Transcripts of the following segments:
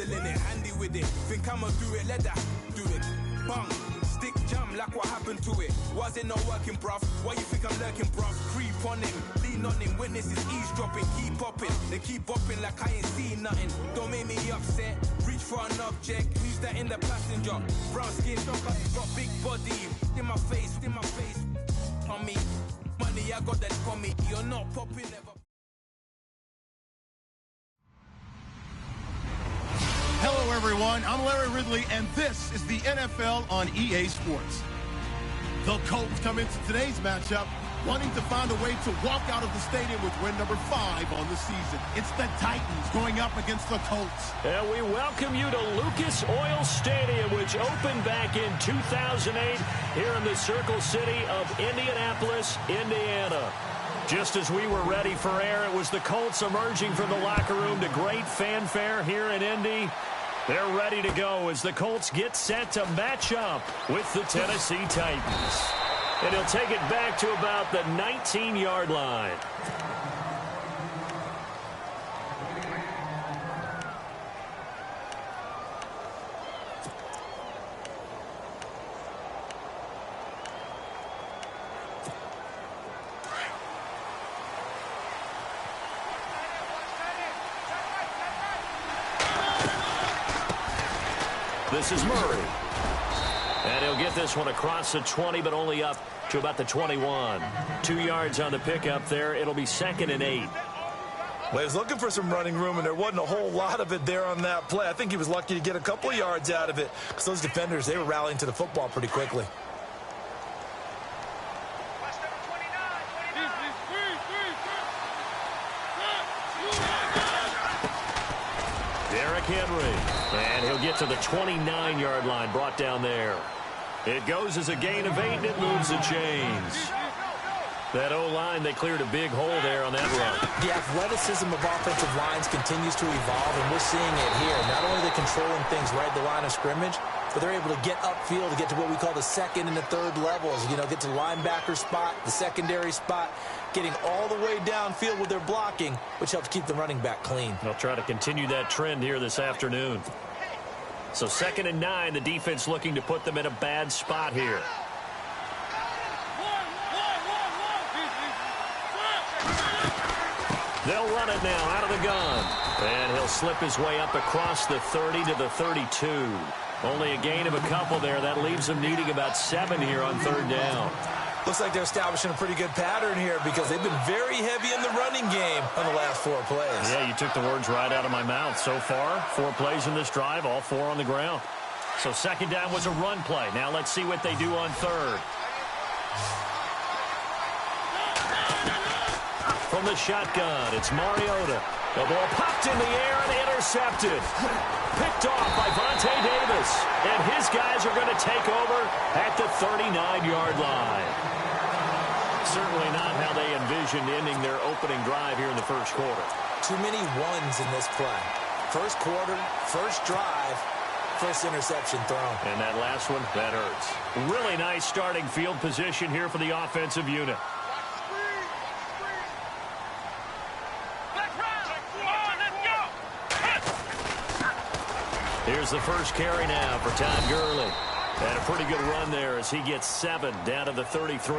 feeling it, handy with it. Think I'ma do it, let that do it. Bang, stick jam like what happened to it. Was it not working, bruv? Why you think I'm lurking, bruv? Creep on him, lean on him, witnesses eavesdropping. Keep popping, they keep bopping like I ain't seen nothing. Don't make me upset, reach for an object. Who's that in the passenger? Brown skin, got big body. In my face, on me. Money, I got that for me. You're not popping ever. Hello, everyone. I'm Larry Ridley, and this is the NFL on EA Sports. The Colts come into today's matchup wanting to find a way to walk out of the stadium with win number 5 on the season. It's the Titans going up against the Colts. And we welcome you to Lucas Oil Stadium, which opened back in 2008 here in the Circle City of Indianapolis, Indiana. Just as we were ready for air, it was the Colts emerging from the locker room to great fanfare here in Indy. They're ready to go as the Colts get set to match up with the Tennessee Titans. And he'll take it back to about the 19-yard line. This is Murray. And he'll get this one across the 20, but only up to about the 21. 2 yards on the pickup there. It'll be 2nd and 8. Well, he was looking for some running room, and there wasn't a whole lot of it there on that play. I think he was lucky to get a couple of yards out of it because those defenders, they were rallying to the football pretty quickly. Derrick Henry. And he'll get to the 29-yard line, brought down there. It goes as a gain of 8, and it moves the chains. That O-line, they cleared a big hole there on that run. The athleticism of offensive lines continues to evolve, and we're seeing it here. Not only are they controlling things right at the line of scrimmage, but they're able to get upfield to get to what we call the second and the third levels. You know, get to the linebacker spot, the secondary spot, getting all the way downfield with their blocking, which helps keep the running back clean. They'll try to continue that trend here this afternoon. So 2nd and 9, the defense looking to put them in a bad spot here. They'll run it now out of the gun. And he'll slip his way up across the 30 to the 32. Only a gain of a couple there. That leaves them needing about 7 here on 3rd down. Looks like they're establishing a pretty good pattern here because they've been very heavy in the running game on the last 4 plays. Yeah, you took the words right out of my mouth. So far, 4 plays in this drive, all 4 on the ground. So 2nd down was a run play. Now let's see what they do on 3rd. From the shotgun, it's Mariota. The ball popped in the air and intercepted. Picked off by Vontae Davis. And his guys are going to take over at the 39-yard line. Certainly not how they envisioned ending their opening drive here in the first quarter. Too many ones in this play. First quarter, first drive, first interception thrown. And that last one, that hurts. Really nice starting field position here for the offensive unit. Here's the first carry now for Todd Gurley. And a pretty good run there as he gets 7 down to the 33.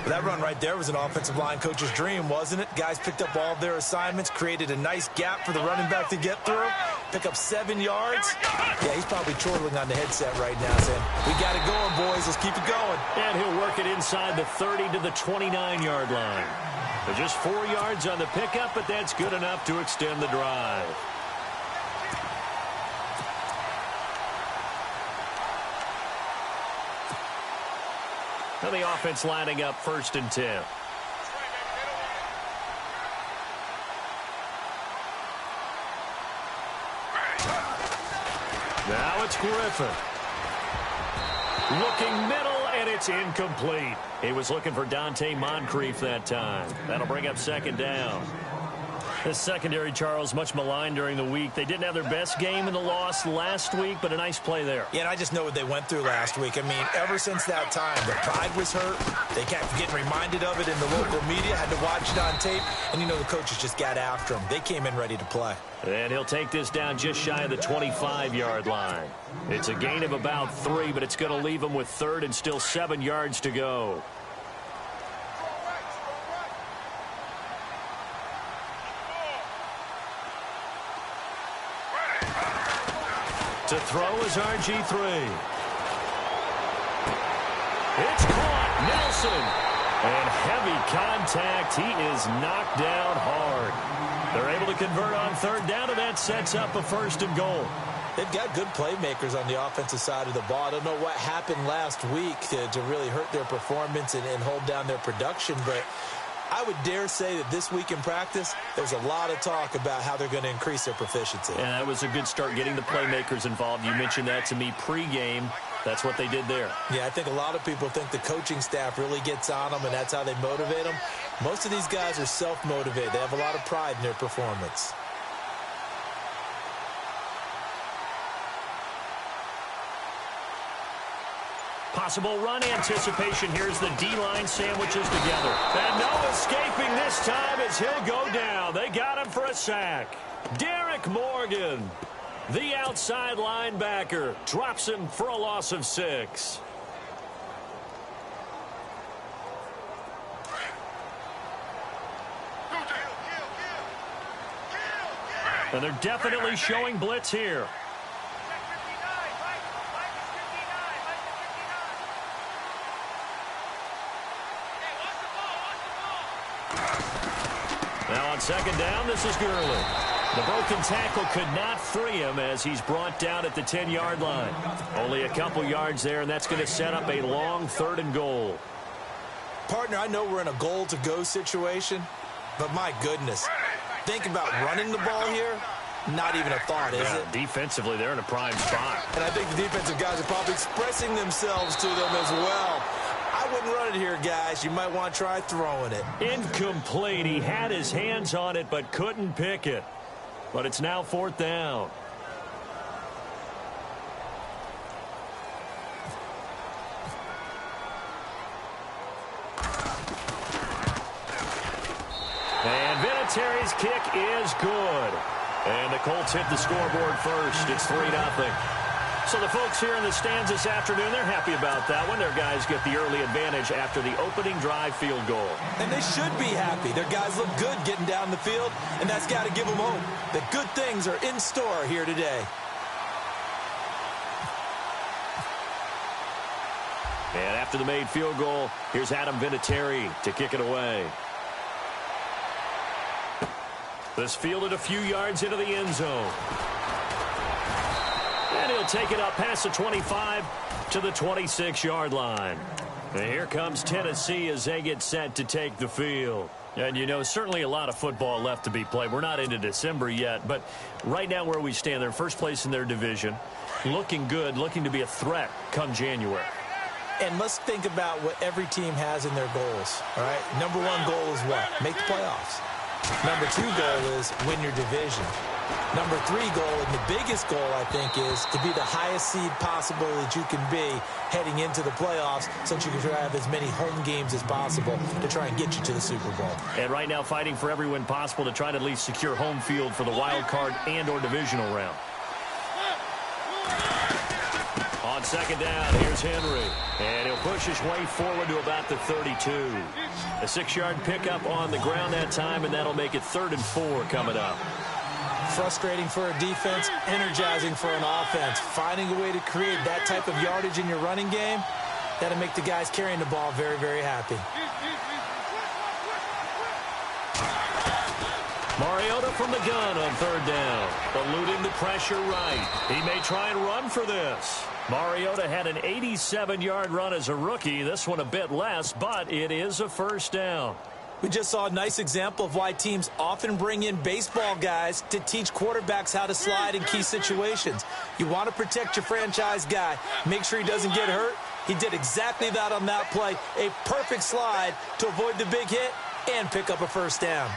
That run right there was an offensive line coach's dream, wasn't it? Guys picked up all of their assignments, created a nice gap for the running back to get through, pick up 7 yards. Yeah, he's probably chortling on the headset right now saying, we got it going, boys. Let's keep it going. And he'll work it inside the 30 to the 29-yard line. But just 4 yards on the pickup, but that's good enough to extend the drive. Now the offense lining up 1st and 10. Now it's Griffin. Looking middle, and it's incomplete. He was looking for Dante Moncrief that time. That'll bring up 2nd down. This secondary, Charles, much maligned during the week. They didn't have their best game in the loss last week, but a nice play there. Yeah, and I just know what they went through last week. I mean, ever since that time, their pride was hurt. They kept getting reminded of it in the local media, had to watch it on tape, and you know the coaches just got after them. They came in ready to play. And he'll take this down just shy of the 25-yard line. It's a gain of about 3, but it's going to leave him with 3rd and still 7 yards to go. To throw is RG3. It's caught. Nelson. And heavy contact. He is knocked down hard. They're able to convert on 3rd down, and that sets up a 1st and goal. They've got good playmakers on the offensive side of the ball. I don't know what happened last week to really hurt their performance and hold down their production, but I would dare say that this week in practice, there's a lot of talk about how they're going to increase their proficiency. And that was a good start, getting the playmakers involved. You mentioned that to me pregame. That's what they did there. Yeah, I think a lot of people think the coaching staff really gets on them, and that's how they motivate them. Most of these guys are self-motivated. They have a lot of pride in their performance. Possible run anticipation. Here's the D-line sandwiches together. And no escaping this time as he'll go down. They got him for a sack. Derek Morgan, the outside linebacker, drops him for a loss of 6. And they're definitely showing blitz here. Now on 2nd down, this is Gurley. The broken tackle could not free him as he's brought down at the 10-yard line. Only a couple yards there, and that's going to set up a long 3rd and goal. Partner, I know we're in a goal-to-go situation, but my goodness, think about running the ball here. Not even a thought, is it? Defensively, they're in a prime spot. And I think the defensive guys are probably expressing themselves to them as well. I wouldn't run it here, guys. You might want to try throwing it. Incomplete. He had his hands on it but couldn't pick it. But it's now 4th down. And Vinatieri's kick is good. And the Colts hit the scoreboard first. It's 3-0. So the folks here in the stands this afternoon, they're happy about that one. Their guys get the early advantage after the opening drive field goal. And they should be happy. Their guys look good getting down the field, and that's got to give them hope that good things are in store here today. And after the made field goal, here's Adam Vinatieri to kick it away. This fielded a few yards into the end zone. And he'll take it up past the 25 to the 26-yard line. And here comes Tennessee as they get set to take the field. And, you know, certainly a lot of football left to be played. We're not into December yet, but right now where we stand, they're first place in their division. Looking good, looking to be a threat come January. And let's think about what every team has in their goals, all right? Number 1 goal is what? Make the playoffs. Number 2 goal is win your division. Number 3 goal, and the biggest goal, I think, is to be the highest seed possible that you can be heading into the playoffs, so that you can try to have as many home games as possible to try and get you to the Super Bowl. And right now fighting for every win possible to try to at least secure home field for the wild card and or divisional round. On 2nd down, here's Henry. And he'll push his way forward to about the 32. A 6-yard pickup on the ground that time, and that'll make it 3rd and 4 coming up. Frustrating for a defense, energizing for an offense. Finding a way to create that type of yardage in your running game, that'll make the guys carrying the ball very, very happy. Mariota from the gun on 3rd down. Eluding the pressure right. He may try and run for this. Mariota had an 87-yard run as a rookie. This one a bit less, but it is a 1st down. We just saw a nice example of why teams often bring in baseball guys to teach quarterbacks how to slide in key situations. You want to protect your franchise guy. Make sure he doesn't get hurt. He did exactly that on that play. A perfect slide to avoid the big hit and pick up a 1st down.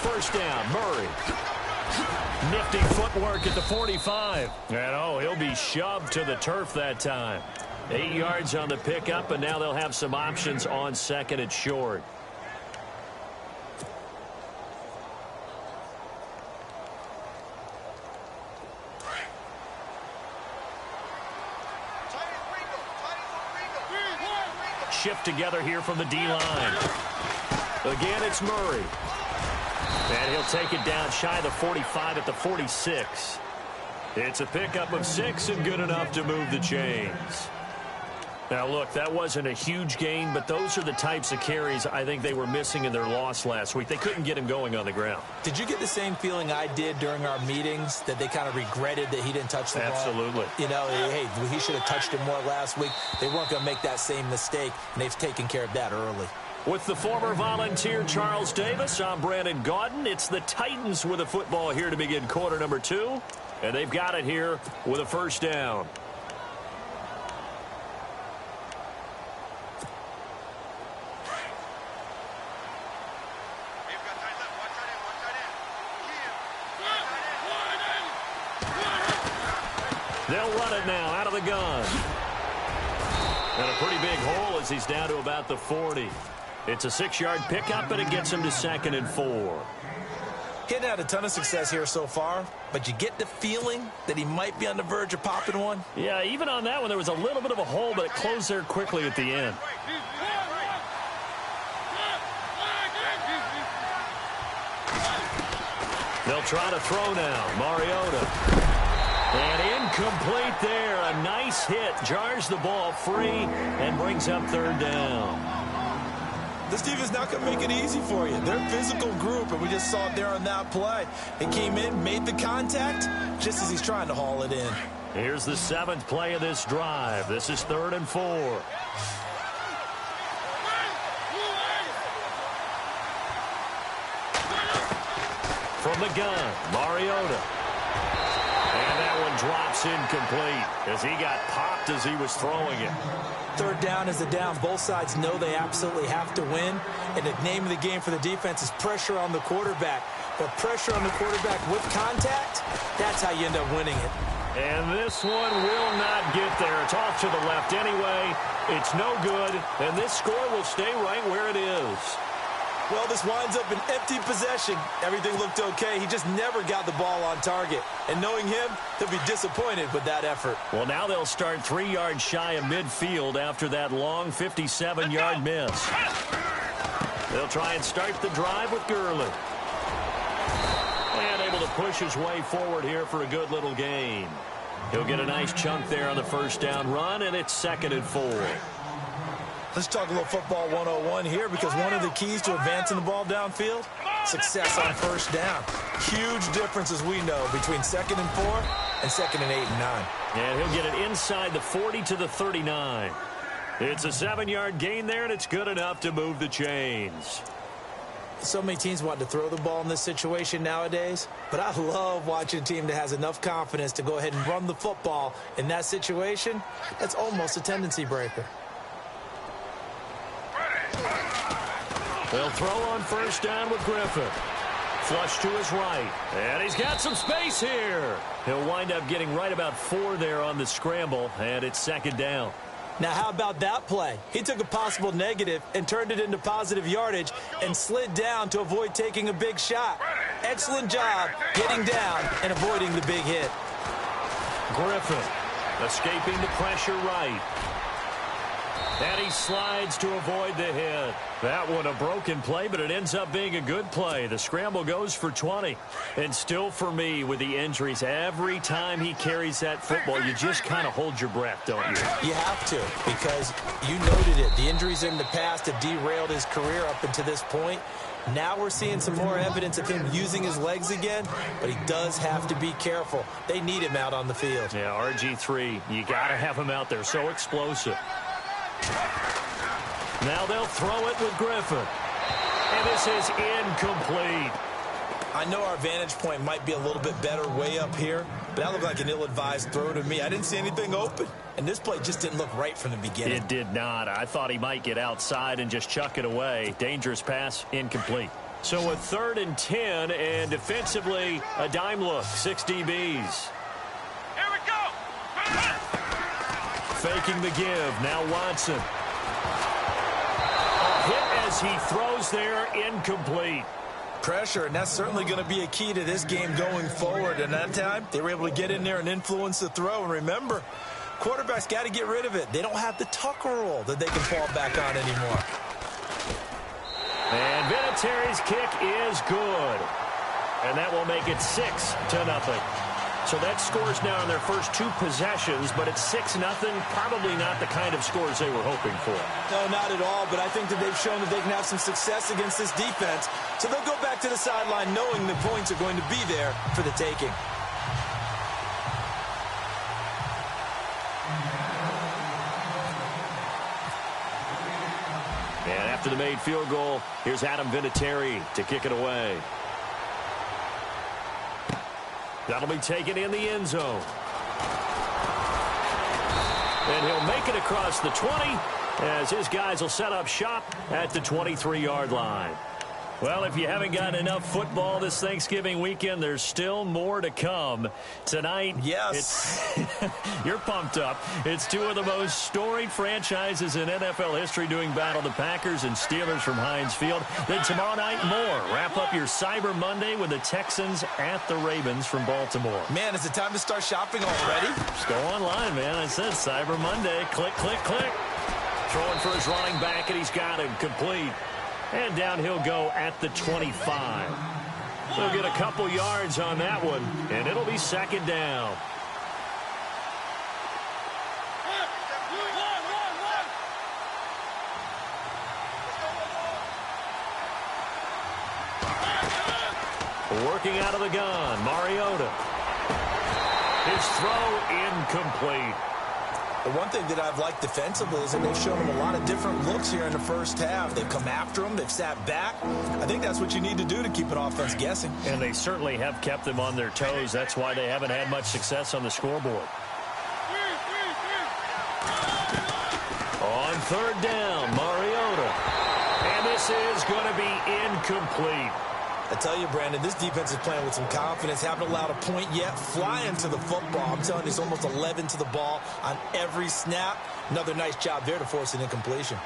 first down. Murray. Nifty footwork at the 45. And, he'll be shoved to the turf that time. 8 yards on the pickup, and now they'll have some options on second and short. Shift together here from the D-line. Again, it's Murray. And he'll take it down shy of the 45 at the 46. It's a pickup of 6 and good enough to move the chains. Now, look, that wasn't a huge gain, but those are the types of carries I think they were missing in their loss last week. They couldn't get him going on the ground. Did you get the same feeling I did during our meetings, that they kind of regretted that he didn't touch the ball? Absolutely. You know, hey, he should have touched it more last week. They weren't going to make that same mistake, and they've taken care of that early. With the former Volunteer Charles Davis, I'm Brandon Gaudin. It's the Titans with a football here to begin quarter number 2, and they've got it here with a first down. They'll run it now out of the gun. And a pretty big hole as he's down to about the 40. It's a 6-yard pickup, and it gets him to 2nd and 4. He hadn't had a ton of success here so far, but you get the feeling that he might be on the verge of popping one. Yeah, even on that one, there was a little bit of a hole, but it closed there quickly at the end. They'll try to throw now. Mariota. And incomplete there. A nice hit. Jars the ball free and brings up 3rd down. This team is not going to make it easy for you. They're a physical group, and we just saw it there on that play. It came in, made the contact, just as he's trying to haul it in. Here's the 7th play of this drive. This is 3rd and 4. From the gun, Mariota. And that one drops incomplete as he got popped as he was throwing it. 3rd down is a down. Both sides know they absolutely have to win. And the name of the game for the defense is pressure on the quarterback. But pressure on the quarterback with contact, that's how you end up winning it. And this one will not get there. It's off to the left anyway. It's no good. And this score will stay right where it is. Well, this winds up an empty possession. Everything looked okay. He just never got the ball on target. And knowing him, he'll be disappointed with that effort. Well, now they'll start 3 yards shy of midfield after that long 57-yard miss. They'll try and start the drive with Gurley. And able to push his way forward here for a good little gain. He'll get a nice chunk there on the first down run, and it's 2nd and 4. Let's talk a little football 101 here, because one of the keys to advancing the ball downfield, success on first down. Huge difference, as we know, between 2nd and 4 and 2nd and 8 and 9. And he'll get it inside the 40 to the 39. It's a 7-yard gain there, and it's good enough to move the chains. So many teams want to throw the ball in this situation nowadays, but I love watching a team that has enough confidence to go ahead and run the football in that situation. That's almost a tendency breaker. They'll throw on first down with Griffin. Flush to his right. And he's got some space here. He'll wind up getting right about 4 there on the scramble, and it's 2nd down. Now, how about that play? He took a possible negative and turned it into positive yardage and slid down to avoid taking a big shot. Excellent job getting down and avoiding the big hit. Griffin escaping the pressure right. And he slides to avoid the hit. That one a broken play, but it ends up being a good play. The scramble goes for 20. And still for me, with the injuries, every time he carries that football, you just kind of hold your breath, don't you? You have to, because you noted it. The injuries in the past have derailed his career up until this point. Now we're seeing some more evidence of him using his legs again, but he does have to be careful. They need him out on the field. Yeah, RG3, you got to have him out there. So explosive. Now they'll throw it with Griffin. And this is incomplete. I know our vantage point might be a little bit better way up here, but that looked like an ill-advised throw to me. I didn't see anything open, and this play just didn't look right from the beginning. It did not. I thought he might get outside and just chuck it away. Dangerous pass, incomplete. So a 3rd and 10, and defensively, a dime look, 6 DBs. Here we go. Faking the give, now Watson. A hit as he throws there, incomplete. Pressure, and that's certainly going to be a key to this game going forward. And that time, they were able to get in there and influence the throw. And remember, quarterbacks got to get rid of it. They don't have the tuck roll that they can fall back on anymore. And Vinatieri's kick is good. And that will make it 6-0. So that scores now in their first 2 possessions, but it's 6-0. Probably not the kind of scores they were hoping for. No, not at all, but I think that they've shown that they can have some success against this defense. So they'll go back to the sideline knowing the points are going to be there for the taking. And after the made field goal, here's Adam Vinatieri to kick it away. That'll be taken in the end zone. And he'll make it across the 20 as his guys will set up shop at the 23-yard line. Well, if you haven't gotten enough football this Thanksgiving weekend, there's still more to come. Tonight, yes, you're pumped up. It's 2 of the most storied franchises in NFL history doing battle, the Packers and Steelers from Heinz Field. Then tomorrow night, more. Wrap up your Cyber Monday with the Texans at the Ravens from Baltimore. Man, is it time to start shopping already? Just go online, man. I said Cyber Monday. Click, click, click. Throwing for his running back, and he's got him complete. And down he'll go at the 25. He'll get a couple yards on that one, and it'll be 2nd down. Working out of the gun, Mariota. His throw incomplete. The one thing that I've liked defensively is that they've shown them a lot of different looks here in the first half. They've come after them. They've sat back. I think that's what you need to do to keep an offense guessing. And they certainly have kept them on their toes. That's why they haven't had much success on the scoreboard. On 3rd down, Mariota. And this is going to be incomplete. I tell you, Brandon, this defense is playing with some confidence. Haven't allowed a point yet. Flying to the football. I'm telling you, it's almost 11 to the ball on every snap. Another nice job there to force an incompletion.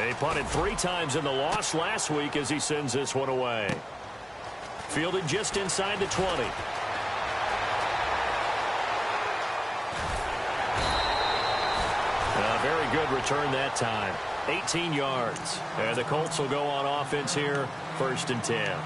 He punted 3 times in the loss last week as he sends this one away. Fielded just inside the 20. Very good return that time. 18 yards. And the Colts will go on offense here, 1st and 10.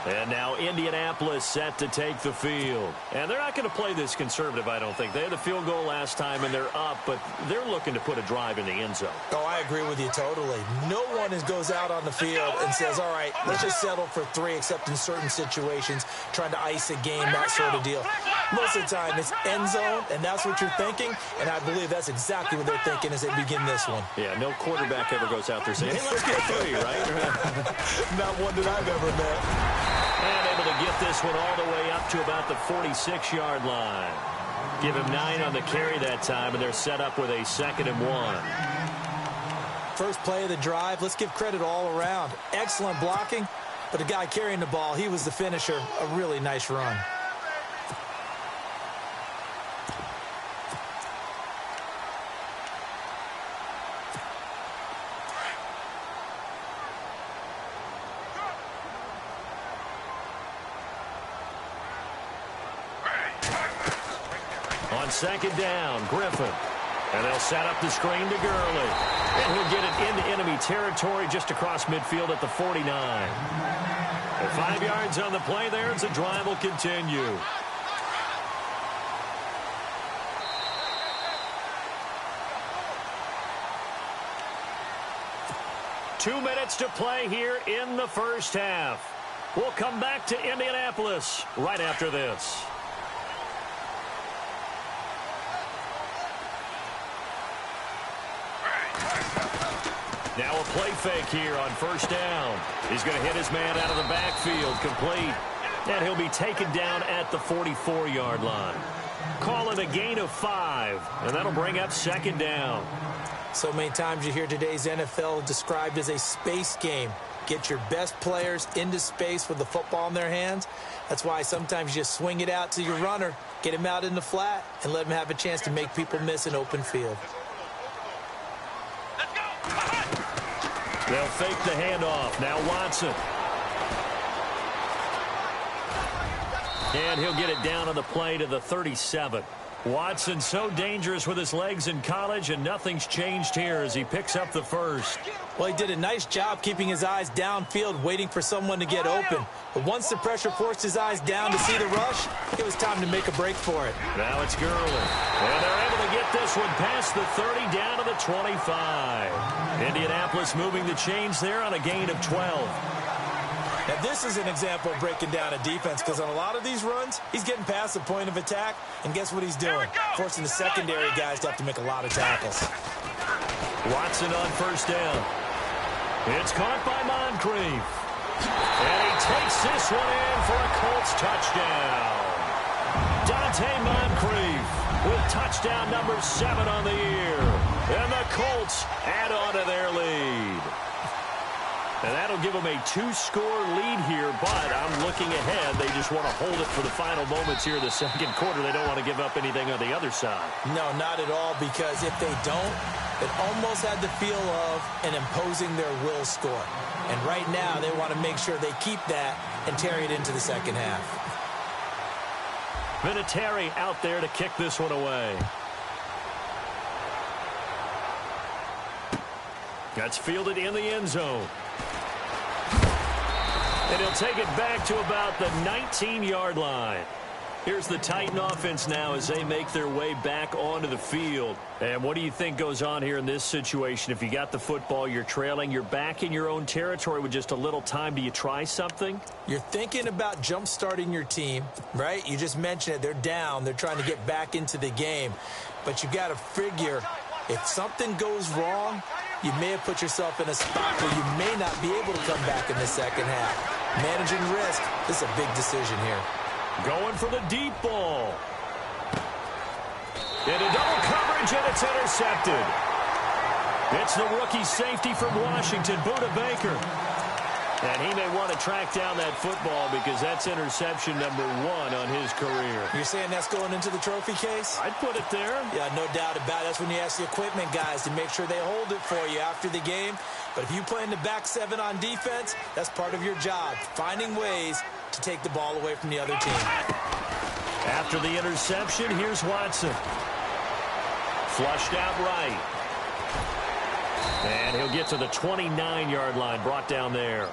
And now Indianapolis set to take the field. And they're not going to play this conservative, I don't think. They had the field goal last time, and they're up, but they're looking to put a drive in the end zone. Oh, I agree with you totally. No one goes out on the field and says, all right, let's just settle for 3, except in certain situations, trying to ice a game, that sort of deal. Most of the time, it's end zone, and that's what you're thinking, and I believe that's exactly what they're thinking as they begin this one. Yeah, no quarterback ever goes out there saying, hey, let's get 3, right? Not one that I've ever met. And able to get this one all the way up to about the 46-yard line. Give him 9 on the carry that time, and they're set up with a 2nd and 1. First play of the drive, let's give credit all around. Excellent blocking, but the guy carrying the ball, he was the finisher. A really nice run. On 2nd down, Griffin. And they'll set up the screen to Gurley. And he'll get it into enemy territory just across midfield at the 49. And 5 yards on the play there as the drive will continue. Two minutes to play here in the first half. We'll come back to Indianapolis right after this. Now a play fake here on 1st down. He's going to hit his man out of the backfield, complete. And he'll be taken down at the 44-yard line. Call it a gain of 5, and that'll bring up 2nd down. So many times you hear today's NFL described as a space game. Get your best players into space with the football in their hands. That's why sometimes you just swing it out to your runner, get him out in the flat, and let him have a chance to make people miss an open field. They'll fake the handoff. Now Watson. And he'll get it down on the play to the 37. Watson so dangerous with his legs in college, and nothing's changed here as he picks up the first. Well, he did a nice job keeping his eyes downfield, waiting for someone to get open. But once the pressure forced his eyes down to see the rush, it was time to make a break for it. Now it's Gurley. And they're able to get this one past the 30 down to the 25. Indianapolis moving the chains there on a gain of 12. Now, this is an example of breaking down a defense, because on a lot of these runs, he's getting past the point of attack, and guess what he's doing? Forcing the secondary guys to have to make a lot of tackles. Watson on first down. It's caught by Moncrief. And he takes this one in for a Colts touchdown. Dante Moncrief with touchdown number 7 on the year. And the Colts add on to their lead. And that'll give them a 2-score lead here, but I'm looking ahead. They just want to hold it for the final moments here in the second quarter. They don't want to give up anything on the other side. No, not at all, because if they don't, it almost had the feel of an imposing their will score. And right now, they want to make sure they keep that and carry it into the second half. Vinatieri out there to kick this one away. That's fielded in the end zone. And he'll take it back to about the 19-yard line. Here's the Titan offense now as they make their way back onto the field. And what do you think goes on here in this situation? If you got the football, you're trailing, you're back in your own territory with just a little time. Do you try something? You're thinking about jump-starting your team, right? You just mentioned it. They're down. They're trying to get back into the game. But you got to figure, if something goes wrong, you may have put yourself in a spot where you may not be able to come back in the second half. Managing risk, this is a big decision here. Going for the deep ball. Into double coverage, and it's intercepted. It's the rookie safety from Washington, Budda Baker. And he may want to track down that football because that's interception number 1 on his career. You're saying that's going into the trophy case? I'd put it there. Yeah, no doubt about it. That's when you ask the equipment guys to make sure they hold it for you after the game. But if you play in the back 7 on defense, that's part of your job, finding ways to take the ball away from the other team. After the interception, here's Watson. Flushed out right. And he'll get to the 29-yard line, brought down there.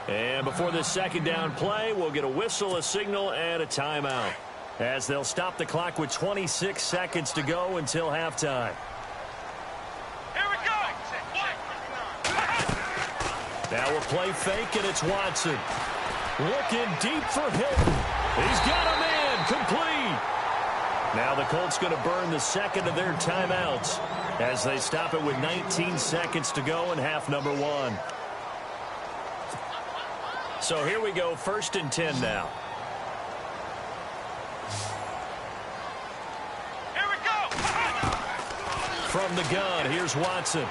And before this second down play, we'll get a whistle, a signal, and a timeout, as they'll stop the clock with 26 seconds to go until halftime. Here we go. Now we'll play fake, and it's Watson. Looking deep for Hilton. He's got a man, complete. Now the Colts going to burn the second of their timeouts as they stop it with 19 seconds to go in half number 1. So here we go, 1st and 10 now. Here we go. From the gun, here's Watson.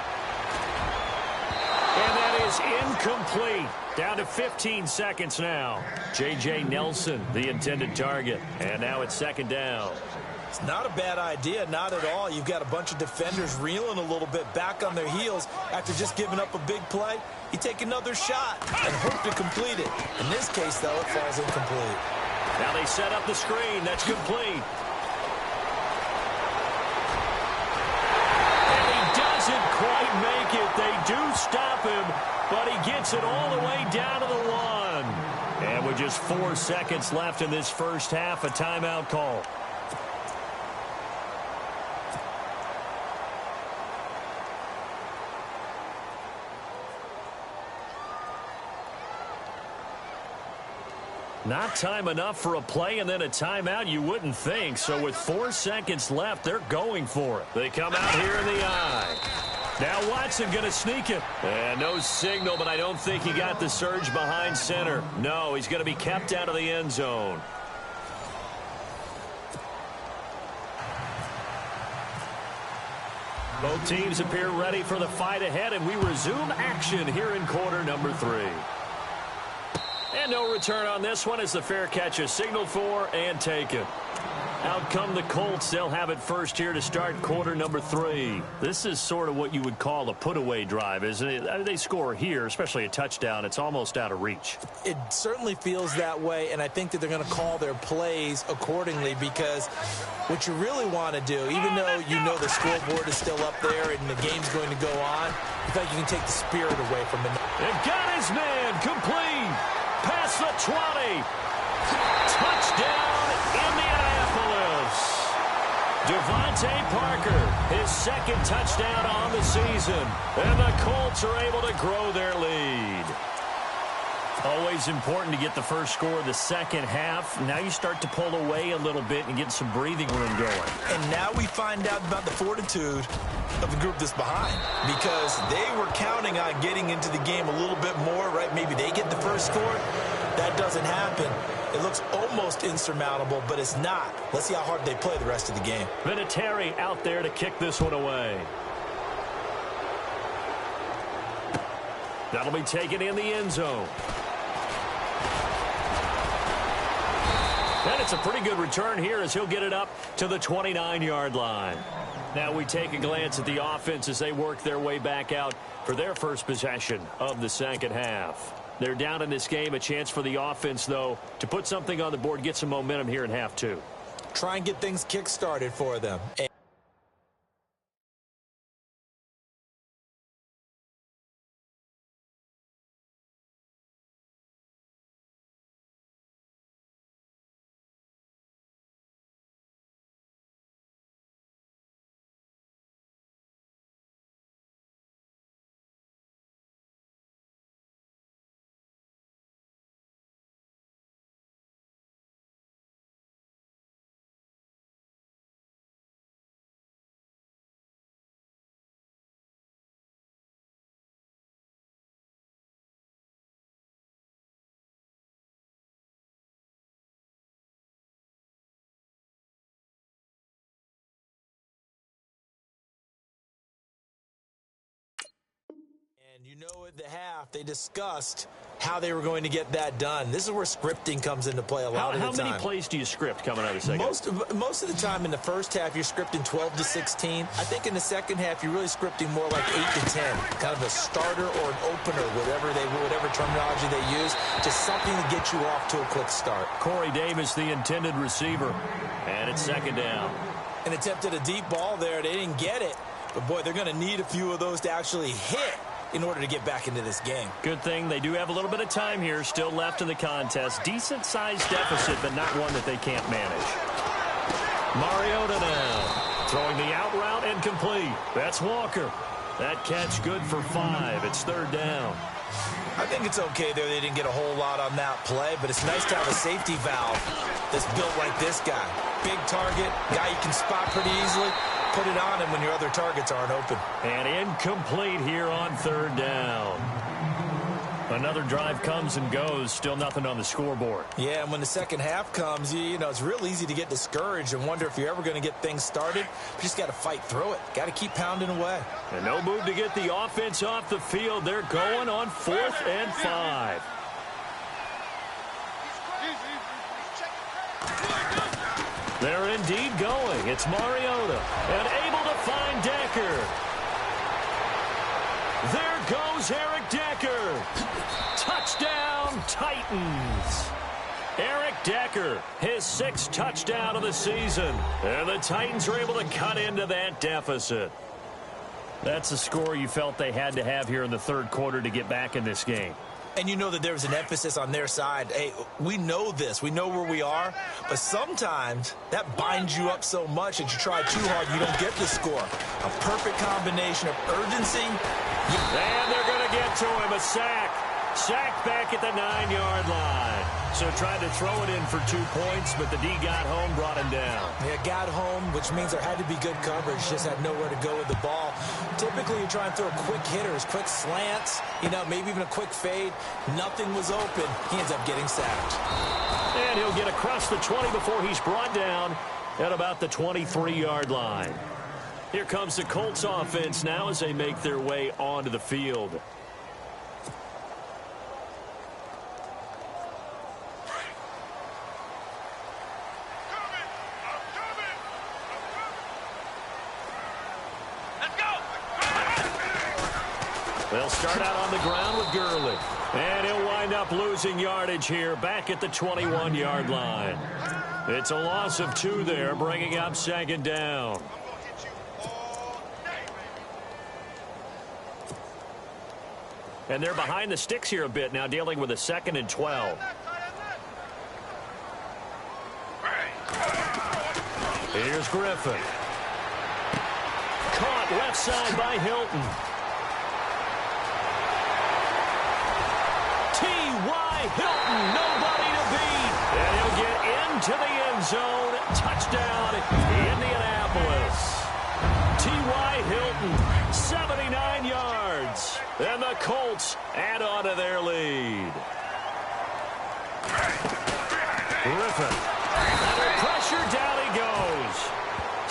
And that is incomplete. Down to 15 seconds now. J.J. Nelson, the intended target. And now it's 2nd down. It's not a bad idea, not at all. You've got a bunch of defenders reeling a little bit back on their heels after just giving up a big play. You take another shot and hope to complete it. In this case, though, it falls incomplete. Now they set up the screen. That's complete. And he doesn't quite make it. They do stop him, but he gets it all the way down to the 1. And with just 4 seconds left in this first half, a timeout call. Not time enough for a play and then a timeout, you wouldn't think. So with 4 seconds left, they're going for it. They come out here in the eye. Now Watson going to sneak it. And no signal, but I don't think he got the surge behind center. No, he's going to be kept out of the end zone. Both teams appear ready for the fight ahead, and we resume action here in quarter number 3. And no return on this one as the fair catch is signaled for and taken. Out come the Colts. They'll have it first here to start quarter number 3. This is sort of what you would call a put-away drive, isn't it? They score here, especially a touchdown. It's almost out of reach. It certainly feels that way, and I think that they're going to call their plays accordingly because what you really want to do, even though you know the scoreboard is still up there and the game's going to go on, you think you can take the spirit away from it. And got his man complete. Past the 20. Touchdown, Indianapolis. Devontae Parker, his second touchdown on the season. And the Colts are able to grow their lead. Always important to get the first score of the second half. Now you start to pull away a little bit and get some breathing room going. And now we find out about the fortitude of the group that's behind because they were counting on getting into the game a little bit more, right? Maybe they get the first score. That doesn't happen. It looks almost insurmountable, but it's not. Let's see how hard they play the rest of the game. Vinatieri out there to kick this one away. That'll be taken in the end zone. And it's a pretty good return here as he'll get it up to the 29-yard line. Now we take a glance at the offense as they work their way back out for their first possession of the second half. They're down in this game. A chance for the offense, though, to put something on the board, get some momentum here in half 2. Try and get things kick-started for them. And you know at the half, they discussed how they were going to get that done. This is where scripting comes into play a lot of the time. How many plays do you script coming out of the second? Most of the time in the first half, you're scripting 12 to 16. I think in the second half, you're really scripting more like 8 to 10. Kind of a starter or an opener, whatever terminology they use, just something to get you off to a quick start. Corey Davis, the intended receiver. And it's second down. And attempted a deep ball there. They didn't get it. But, boy, they're going to need a few of those to actually hit in order to get back into this game. Good thing they do have a little bit of time here still left in the contest. Decent-sized deficit, but not one that they can't manage. Mariota now throwing the out route and complete. That's Walker. That catch good for 5. It's third down. I think it's okay there. They didn't get a whole lot on that play, but it's nice to have a safety valve that's built like this guy. Big target, guy you can spot pretty easily. Put it on him when your other targets aren't open. And incomplete here on third down. Another drive comes and goes. Still nothing on the scoreboard. Yeah, and when the second half comes, you know, it's real easy to get discouraged and wonder if you're ever going to get things started. You just got to fight through it. Got to keep pounding away. And no move to get the offense off the field. They're going on 4th and 5. They're indeed going. It's Mariota and able to find Decker. There goes Eric Decker. Touchdown, Titans. Eric Decker, his 6th touchdown of the season. And the Titans are able to cut into that deficit. That's the score you felt they had to have here in the third quarter to get back in this game. And you know that there's an emphasis on their side. Hey, we know this. We know where we are. But sometimes that binds you up so much that you try too hard, you don't get the score. A perfect combination of urgency. And they're going to get to him. A sack. Sack back at the 9-yard line. So tried to throw it in for 2 points, but the D got home, brought him down. Yeah, got home, which means there had to be good coverage. Just had nowhere to go with the ball. Typically, you try and throw quick hitters, quick slants, you know, maybe even a quick fade. Nothing was open. He ends up getting sacked. And he'll get across the 20 before he's brought down at about the 23-yard line. Here comes the Colts offense now as they make their way onto the field. They'll start out on the ground with Gurley. And he'll wind up losing yardage here back at the 21-yard line. It's a loss of 2 there, bringing up second down. And they're behind the sticks here a bit now, dealing with a 2nd and 12. Here's Griffin. Caught left side by Hilton. T.Y. Hilton, nobody to beat. And he'll get into the end zone. Touchdown, Indianapolis. T.Y. Hilton, 79 yards. And the Colts add on to their lead. Griffin. Under pressure, down he goes.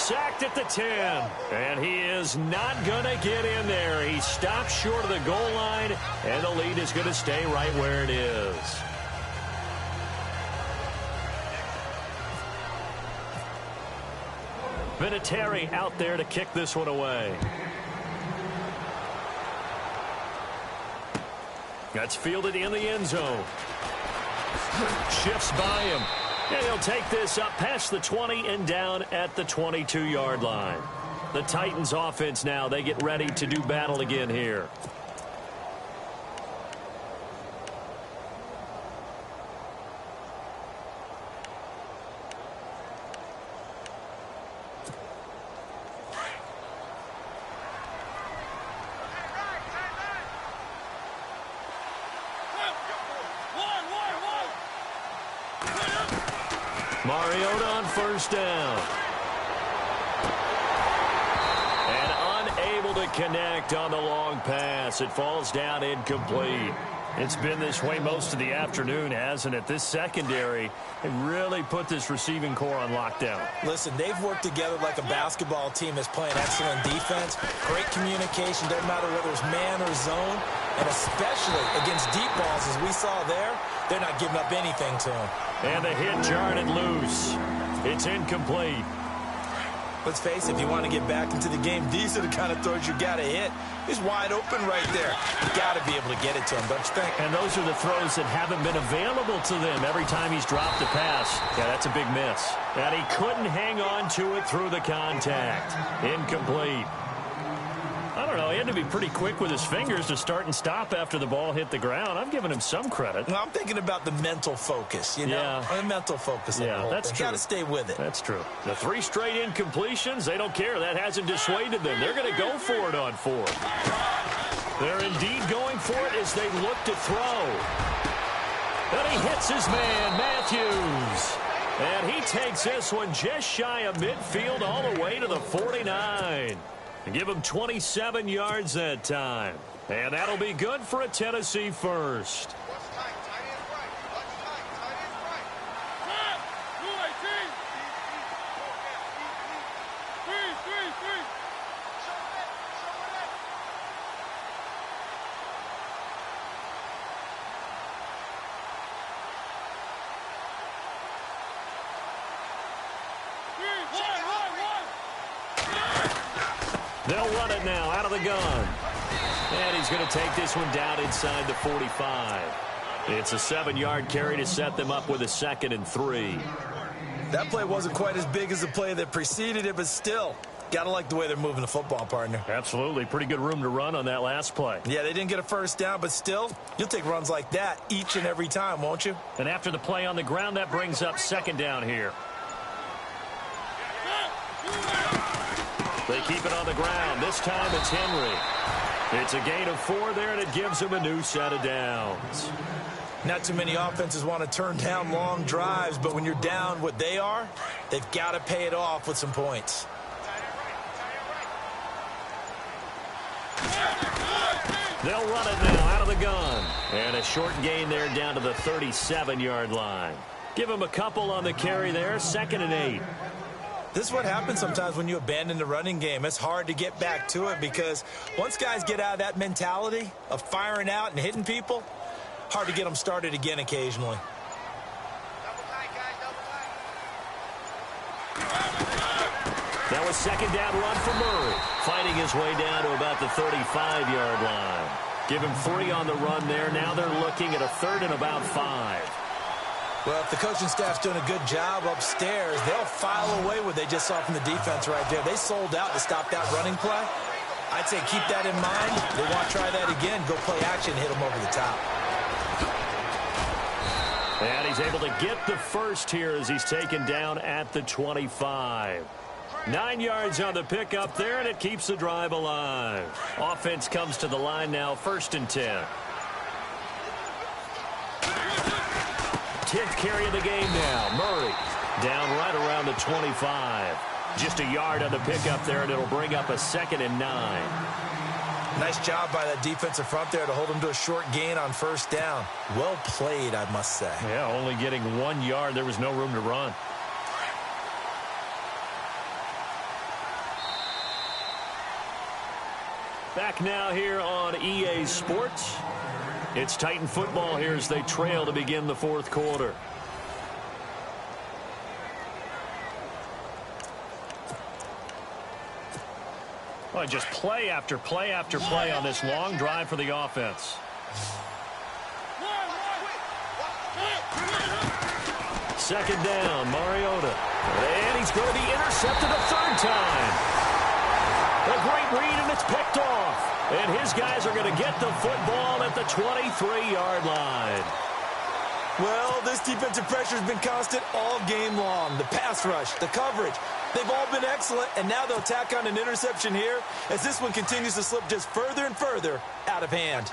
Sacked at the 10. And he is not going to get in there. He stops short of the goal line, and the lead is going to stay right where it is. Vinatieri out there to kick this one away. That's fielded in the end zone. Shifts by him. And he'll take this up past the 20 and down at the 22-yard line. The Titans offense now, they get ready to do battle again here. Mariota on first down. And unable to connect on the long pass. It falls down incomplete. It's been this way most of the afternoon, hasn't it? This secondary really put this receiving core on lockdown. Listen, they've worked together like a basketball team that's playing excellent defense. Great communication, doesn't matter whether it's man or zone. And especially against deep balls, as we saw there, they're not giving up anything to them. And the hit jarred it loose. It's incomplete. Let's face it, if you want to get back into the game, these are the kind of throws you got to hit. He's wide open right there. You got to be able to get it to him, don't you think? And those are the throws that haven't been available to them every time he's dropped a pass. Yeah, that's a big miss. And he couldn't hang on to it through the contact. Incomplete. I don't know. He had to be pretty quick with his fingers to start and stop after the ball hit the ground. I'm giving him some credit. Well, I'm thinking about the mental focus, you know? Yeah. The mental focus. Yeah, that's true. Got to stay with it. That's true. The 3 straight incompletions, they don't care. That hasn't dissuaded them. They're going to go for it on 4th. They're indeed going for it as they look to throw. And he hits his man, Matthews. And he takes this one just shy of midfield all the way to the 49. Give him 27 yards that time. And that'll be good for a Tennessee first. They'll run it now out of the gun. And he's going to take this one down inside the 45. It's a 7-yard carry to set them up with a 2nd and 3. That play wasn't quite as big as the play that preceded it, but still, got to like the way they're moving the football, partner. Absolutely. Pretty good room to run on that last play. Yeah, they didn't get a first down, but still, you'll take runs like that each and every time, won't you? And after the play on the ground, that brings up 2nd down here. They keep it on the ground. This time it's Henry. It's a gain of 4 there, and it gives him a new set of downs. Not too many offenses want to turn down long drives, but when you're down what they are, they've got to pay it off with some points. They'll run it now out of the gun. And a short gain there down to the 37-yard line. Give him a couple on the carry there, 2nd and 8. This is what happens sometimes when you abandon the running game. It's hard to get back to it because once guys get out of that mentality of firing out and hitting people, hard to get them started again occasionally. Now a second down run for Murray, fighting his way down to about the 35-yard line. Give him 3 on the run there. Now they're looking at a 3rd and about 5. Well, if the coaching staff's doing a good job upstairs, they'll file away what they just saw from the defense right there. They sold out to stop that running play. I'd say keep that in mind. They want to try that again. Go play action, hit them over the top. And he's able to get the first here as he's taken down at the 25. 9 yards on the pickup there, and it keeps the drive alive. Offense comes to the line now, 1st and 10. 10th carry of the game now. Murray down right around the 25. Just a yard on the pickup there, and it'll bring up a 2nd and 9. Nice job by that defensive front there to hold him to a short gain on 1st down. Well played, I must say. Yeah, only getting 1 yard. There was no room to run. Back now here on EA Sports. It's Titan football here as they trail to begin the 4th quarter. Well, just play after play after play on this long drive for the offense. Second down, Mariota. And he's going to be intercepted a 3rd time. A great read, and it's picked off. And his guys are going to get the football at the 23-yard line. Well, this defensive pressure has been constant all game long. The pass rush, the coverage, they've all been excellent, and now they'll tack on an interception here as this one continues to slip just further and further out of hand.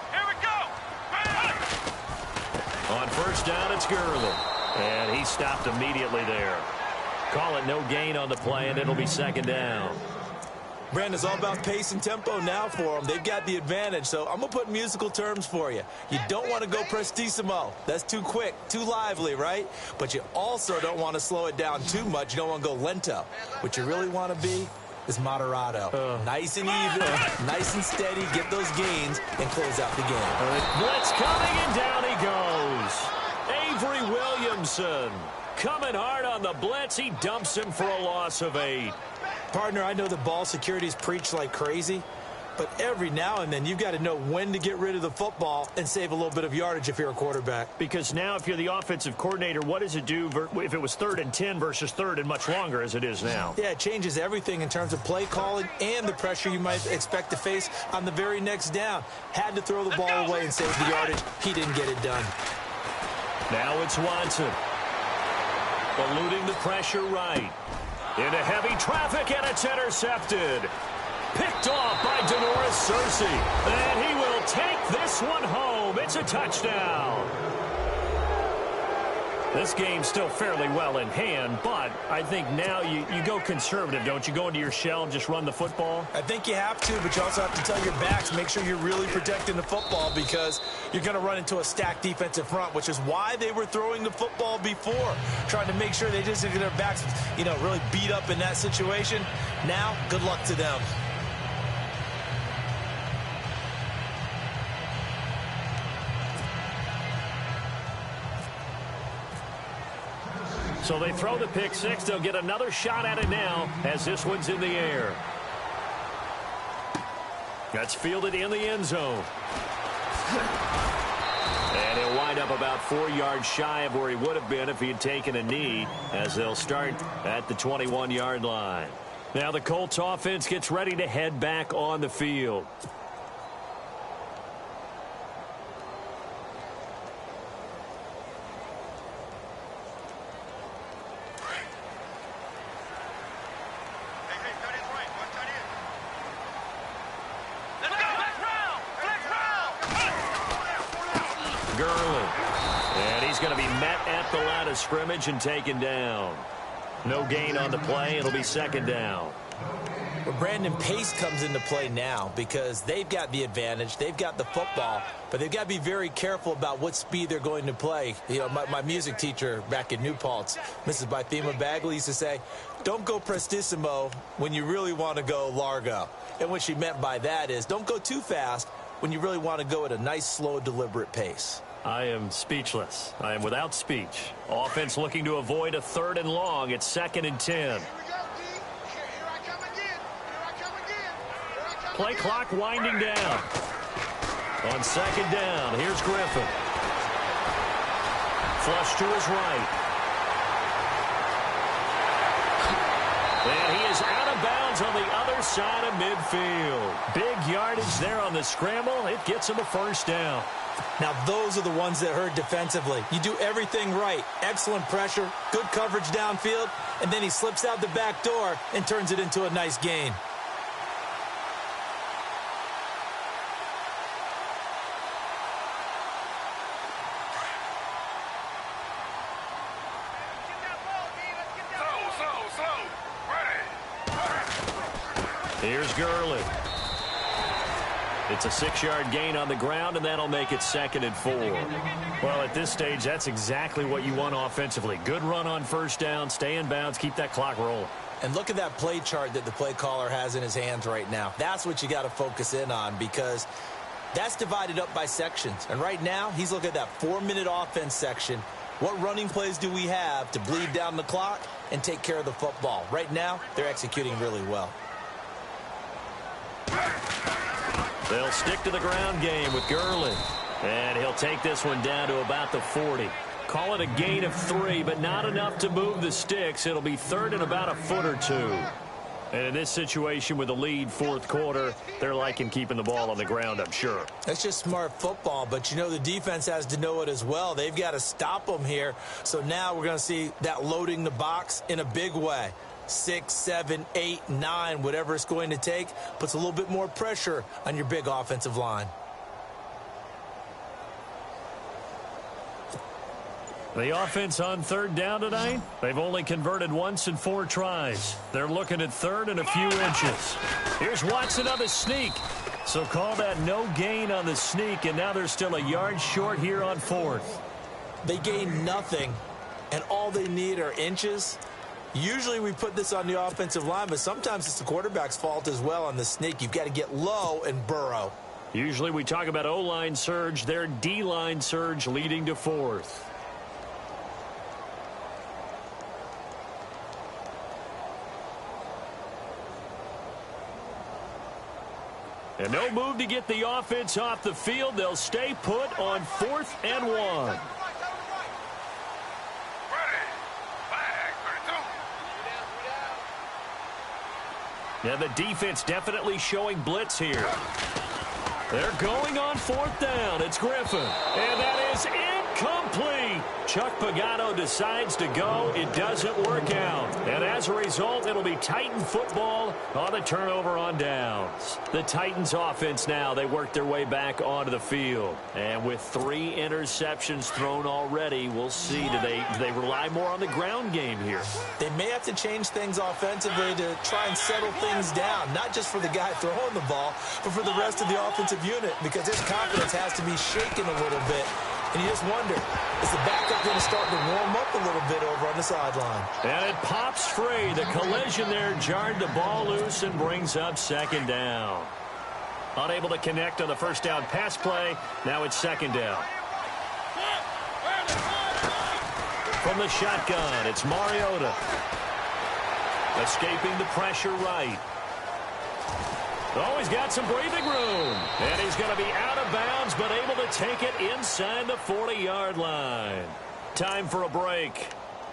Here we go. On 1st down, it's Gurley. And he stopped immediately there. Call it no gain on the play, and it'll be 2nd down. Brandon, it's all about pace and tempo now for them. They've got the advantage, so I'm going to put musical terms for you. You don't want to go prestissimo. That's too quick, too lively, right? But you also don't want to slow it down too much. You don't want to go lento. What you really want to be is moderato. Nice and even, nice and steady, get those gains, and close out the game. Blitz coming, and down he goes. Avery Williamson coming hard on the blitz. He dumps him for a loss of 8. Partner, I know the ball security is preached like crazy, but every now and then you've got to know when to get rid of the football and save a little bit of yardage if you're a quarterback. Because now if you're the offensive coordinator, what does it do if it was 3rd and 10 versus 3rd and much longer as it is now? Yeah, it changes everything in terms of play calling and the pressure you might expect to face on the very next down. Had to throw the ball away and save the yardage. He didn't get it done. Now it's Watson. Eluding the pressure right. Into heavy traffic, and it's intercepted. Picked off by Denoris Searcy. And he will take this one home. It's a touchdown. This game's still fairly well in hand, but I think now you go conservative, don't you? Go into your shell and just run the football? I think you have to, but you also have to tell your backs, make sure you're really protecting the football because you're going to run into a stacked defensive front, which is why they were throwing the football before, trying to make sure they just get their backs, really beat up in that situation. Now, good luck to them. So they throw the pick 6. They'll get another shot at it now as this one's in the air. That's fielded in the end zone. And he'll wind up about 4 yards shy of where he would have been if he had taken a knee, as they'll start at the 21-yard line. Now the Colts offense gets ready to head back on the field. Scrimmage and taken down. No gain on the play. It'll be 2nd down. But Brandon, pace comes into play now because they've got the advantage. They've got the football, but they've got to be very careful about what speed they're going to play. You know, my music teacher back in New Paltz, Mrs. Bythema Bagley, used to say, don't go prestissimo when you really want to go largo. And what she meant by that is don't go too fast when you really want to go at a nice, slow, deliberate pace. I am speechless. I am without speech. Offense looking to avoid a 3rd and long. It's 2nd and 10. Play clock winding down. On 2nd down, here's Griffin. Flush to his right. And he is out of bounds on the other side of midfield. Big yardage there on the scramble. It gets him a 1st down. Now, those are the ones that hurt defensively. You do everything right. Excellent pressure, good coverage downfield, and then he slips out the back door and turns it into a nice gain. Here's Gurley. It's a 6-yard gain on the ground, and that'll make it 2nd and 4. Well, at this stage, that's exactly what you want offensively. Good run on 1st down, stay in bounds, keep that clock rolling. And look at that play chart that the play caller has in his hands right now. That's what you got to focus in on because that's divided up by sections. And right now, he's looking at that 4-minute offense section. What running plays do we have to bleed down the clock and take care of the football? Right now, they're executing really well. They'll stick to the ground game with Gurley. And he'll take this one down to about the 40. Call it a gain of 3, but not enough to move the sticks. It'll be 3rd and about a foot or 2. And in this situation with a lead 4th quarter, they're liking keeping the ball on the ground, I'm sure. That's just smart football, but you know the defense has to know it as well. They've got to stop them here. So now we're going to see that loading the box in a big way. 6, 7, 8, 9, whatever it's going to take, puts a little bit more pressure on your big offensive line. The offense on 3rd down tonight, they've only converted once in 4 tries. They're looking at 3rd and a few inches. Here's Watson on the sneak. So call that no gain on the sneak, and now they're still a yard short here on 4th. They gain nothing, and all they need are inches. Usually we put this on the offensive line, but sometimes it's the quarterback's fault as well on the sneak. You've got to get low and burrow. Usually we talk about O-line surge, their D-line surge leading to 4th. And no move to get the offense off the field. They'll stay put on 4th and 1. Now the defense definitely showing blitz here. They're going on 4th down. It's Griffin. And that is incomplete. Chuck Pagano decides to go. It doesn't work out. And as a result, it'll be Titan football on the turnover on downs. The Titans offense now, they work their way back onto the field. And with 3 interceptions thrown already, we'll see. Do they rely more on the ground game here? They may have to change things offensively to try and settle things down. Not just for the guy throwing the ball, but for the rest of the offensive unit. Because his confidence has to be shaken a little bit. And you just wonder, is the backup going to start to warm up a little bit over on the sideline? And it pops free. The collision there jarred the ball loose and brings up 2nd down. Unable to connect on the 1st down pass play. Now it's 2nd down. From the shotgun, it's Mariota. Escaping the pressure right. Oh, he's got some breathing room. And he's going to be out of bounds, but able to take it inside the 40-yard line. Time for a break.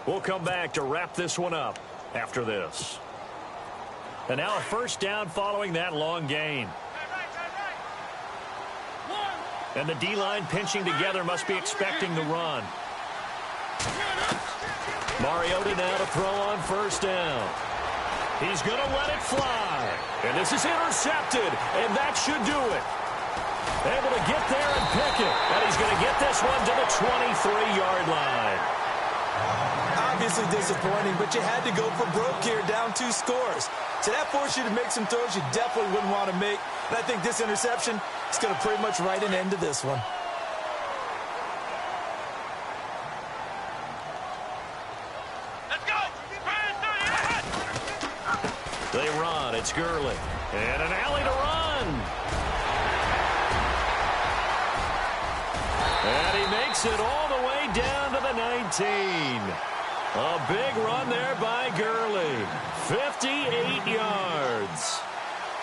We'll come back to wrap this one up after this. And now a 1st down following that long gain. And the D-line pinching together must be expecting the run. Mariota now to throw on 1st down. He's going to let it fly. And this is intercepted, and that should do it. Able to get there and pick it. And he's going to get this one to the 23-yard line. obviously disappointing, but you had to go for broke here, down 2 scores. So that forced you to make some throws you definitely wouldn't want to make. And I think this interception is going to pretty much write an end to this one. Let's go. They run. It's Gurley. And an alley to run. And he makes it all the way down to the 19. A big run there by Gurley. 58 yards.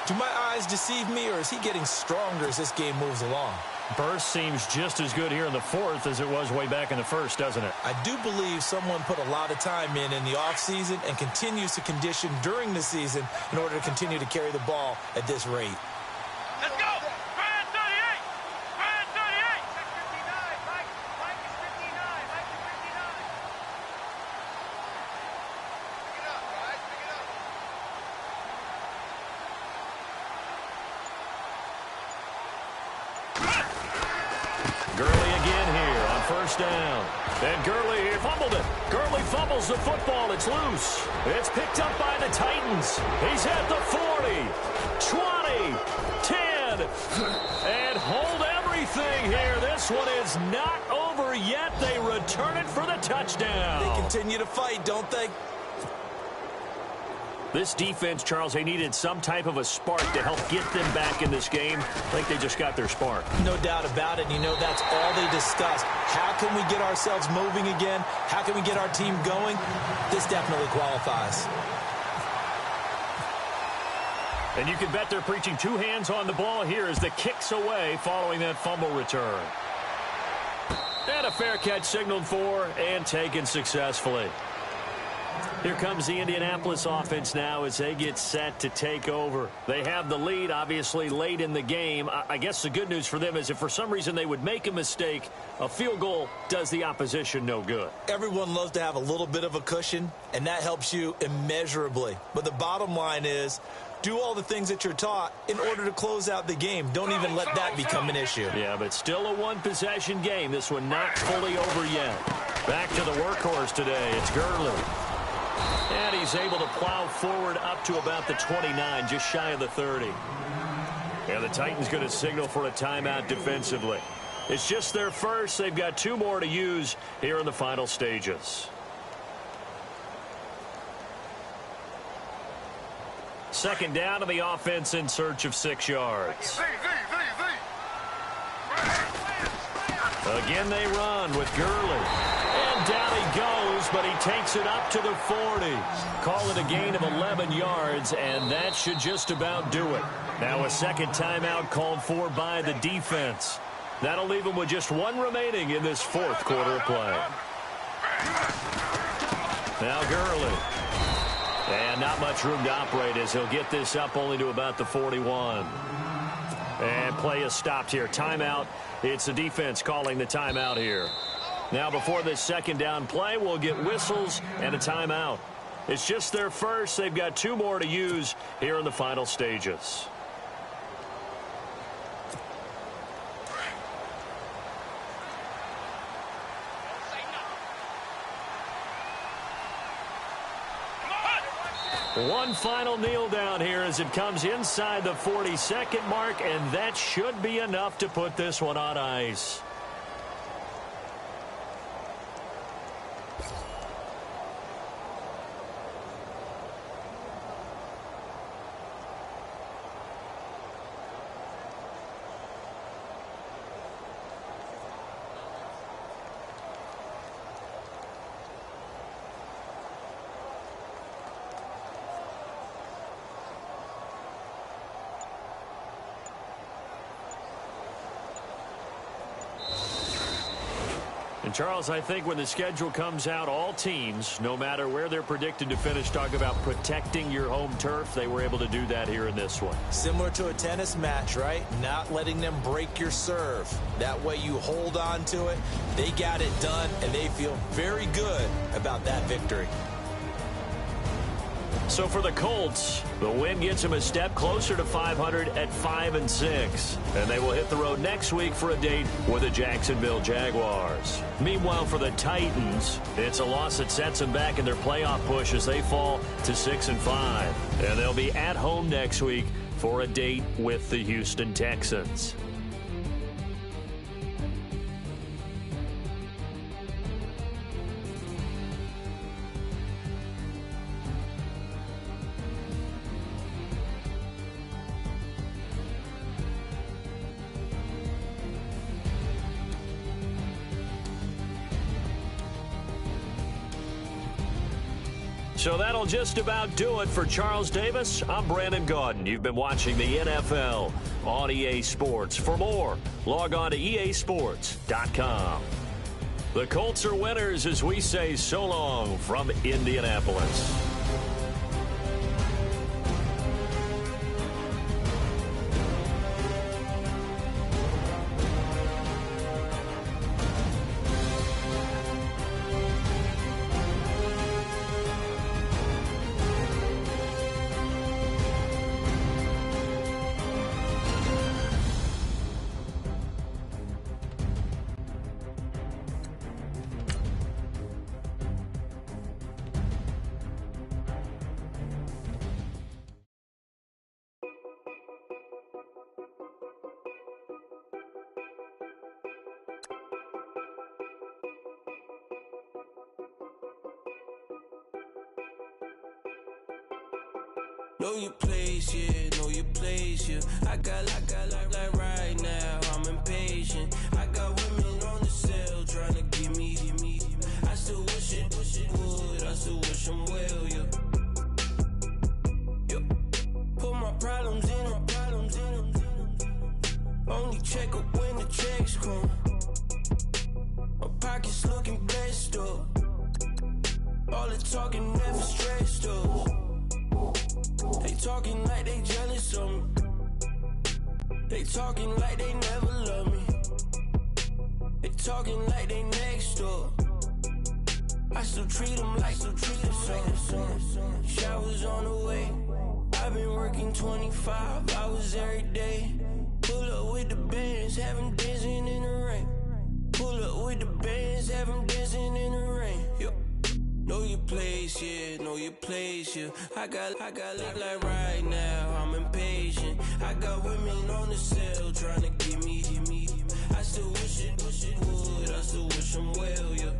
Do my eyes deceive me, or is he getting stronger as this game moves along? Burst seems just as good here in the fourth as it was way back in the first, doesn't it? I do believe someone put a lot of time in the offseason and continues to condition during the season in order to continue to carry the ball at this rate. Let's go. Brand 38. Brand 38. Mike is 59. Mike is 59. Pick it up, guys. Pick it up. Gurley again here on first down. And Gurley here fumbled it. Gurley fumbles the football. It's loose. It's picked up by the Titans. He's at the 40, 20, 10, and hold everything here. This one is not over yet. They return it for the touchdown. They continue to fight, don't they? This defense, Charles, they needed some type of a spark to help get them back in this game. I think they just got their spark. No doubt about it. And you know that's all they discussed. How can we get ourselves moving again? How can we get our team going? This definitely qualifies. And you can bet they're preaching 2 hands on the ball here as the kick's away following that fumble return. And a fair catch signaled for and taken successfully. Here comes the Indianapolis offense now as they get set to take over. They have the lead, obviously, late in the game. I guess the good news for them is if for some reason they would make a mistake, a field goal does the opposition no good. Everyone loves to have a little bit of a cushion, and that helps you immeasurably. But the bottom line is, do all the things that you're taught in order to close out the game. Don't even let that become an issue. Yeah, but still a one-possession game. This one not fully over yet. Back to the workhorse today. It's Gurley. And he's able to plow forward up to about the 29, just shy of the 30. And the Titans going to signal for a timeout defensively. It's just their first. They've got 2 more to use here in the final stages. Second down to the offense in search of 6 yards. Again they run with Gurley. And down he goes, but he takes it up to the 40. Call it a gain of 11 yards, and that should just about do it. Now a second timeout called for by the defense. That'll leave them with just 1 remaining in this fourth quarter of play. Now Gurley. And not much room to operate as he'll get this up only to about the 41. And play is stopped here. Timeout. It's the defense calling the timeout here. Now before this second down play, we'll get whistles and a timeout. It's just their first. They've got 2 more to use here in the final stages. One final kneel down here as it comes inside the 40-second mark, and that should be enough to put this one on ice. And, Charles, I think when the schedule comes out, all teams, no matter where they're predicted to finish, talk about protecting your home turf. They were able to do that here in this one. Similar to a tennis match, right? Not letting them break your serve. That way you hold on to it. They got it done, and they feel very good about that victory. So for the Colts, the win gets them a step closer to 500 at 5-6. And they will hit the road next week for a date with the Jacksonville Jaguars. Meanwhile, for the Titans, it's a loss that sets them back in their playoff push as they fall to 6-5. And they'll be at home next week for a date with the Houston Texans. So that'll just about do it for Charles Davis. I'm Brandon Gaudin. You've been watching the NFL on EA Sports. For more, log on to easports.com. The Colts are winners as we say so long from Indianapolis. Know your place, yeah, know your place, yeah. I got like right now, I'm impatient. I got women on the cell trying to give me. I still wish it would, I still wish them well, yeah. Put my problems in. Only check up when the checks come. My pockets looking blessed up. All the talking never stressed up. They talking like they jealous of me. They talking like they never love me. They talking like they next door. I still treat them like some. Showers on the way. I've been working 25 hours every day. Pull up with the bands, have them dancing in the rain. Pull up with the bands, have them dancing in the rain. Yo. Know your place, yeah, know your place, yeah. I got look like right now, I'm impatient. I got women on the cell trying to give me. I still wish it would, I still wish them well, yeah.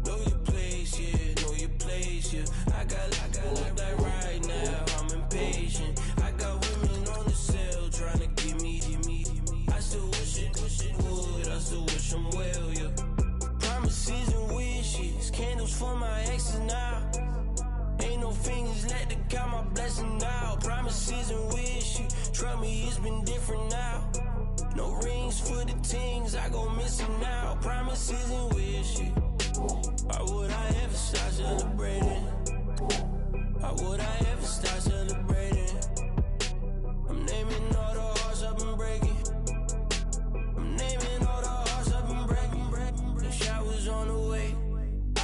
Know your place, yeah, know your place, yeah. I got look like right now, I'm impatient. I got women on the cell trying to give me. I still wish it would, I still wish them well, yeah. Promises and wishes, candles for my exes now. Ain't no fingers left to count my blessing now. Promises and wishes, trust me, it's been different now. No rings for the things, I go missing now. Promises and wishes, why would I ever stop celebrating? Why would I ever stop celebrating? I'm naming all the hearts I've been breaking. I'm naming all the hearts I've been breaking. The showers on the way.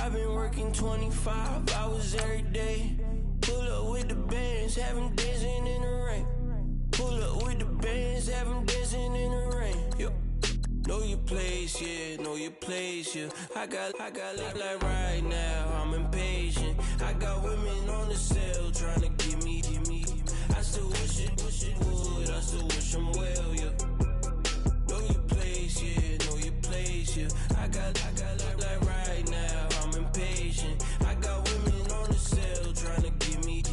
I've been working 25 hours every day. Pull up with the bands, have them dancing in the rain. Pull up with the bands, have them dancing in the rain. Yo. Know your place, yeah, know your place, yeah. I got look like right now, I'm impatient. I got women on the cell trying to give me. I still wish it would, I still wish them well, yeah. Know your place, yeah, know your place, yeah. I got look like right now, I'm impatient. I got women on the cell trying to give me.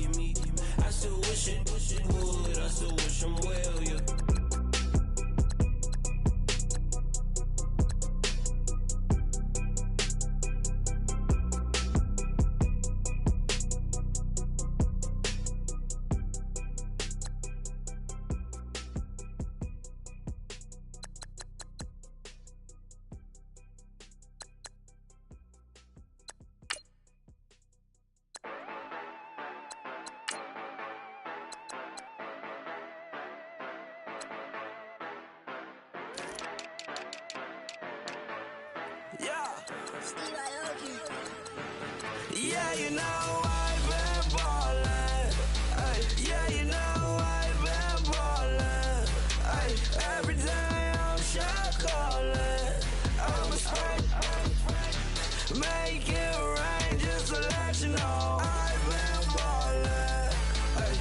I still wish it would, I still wish them well, yeah. Yeah, you know I've been ballin'. Make it rain just to let you know I've been ballin'. Hey,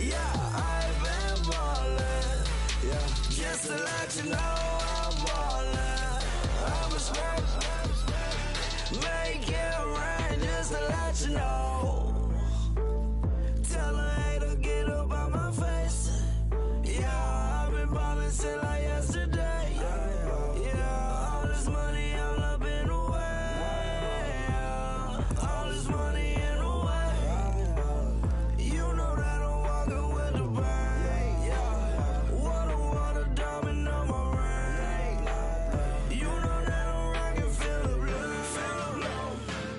yeah, I've been ballin'. Yeah, just to let you know I'm ballin'. I'm a spread. Make it rain just to let you know. Tell a hater get up out my face. Yeah, I've been ballin' since like yesterday. Yeah, all this money all up in the way. All this money in the way. You know that I'm walking with the bank. Yeah, water, diamond on my ring. You know that I'm rockin', feel the blue.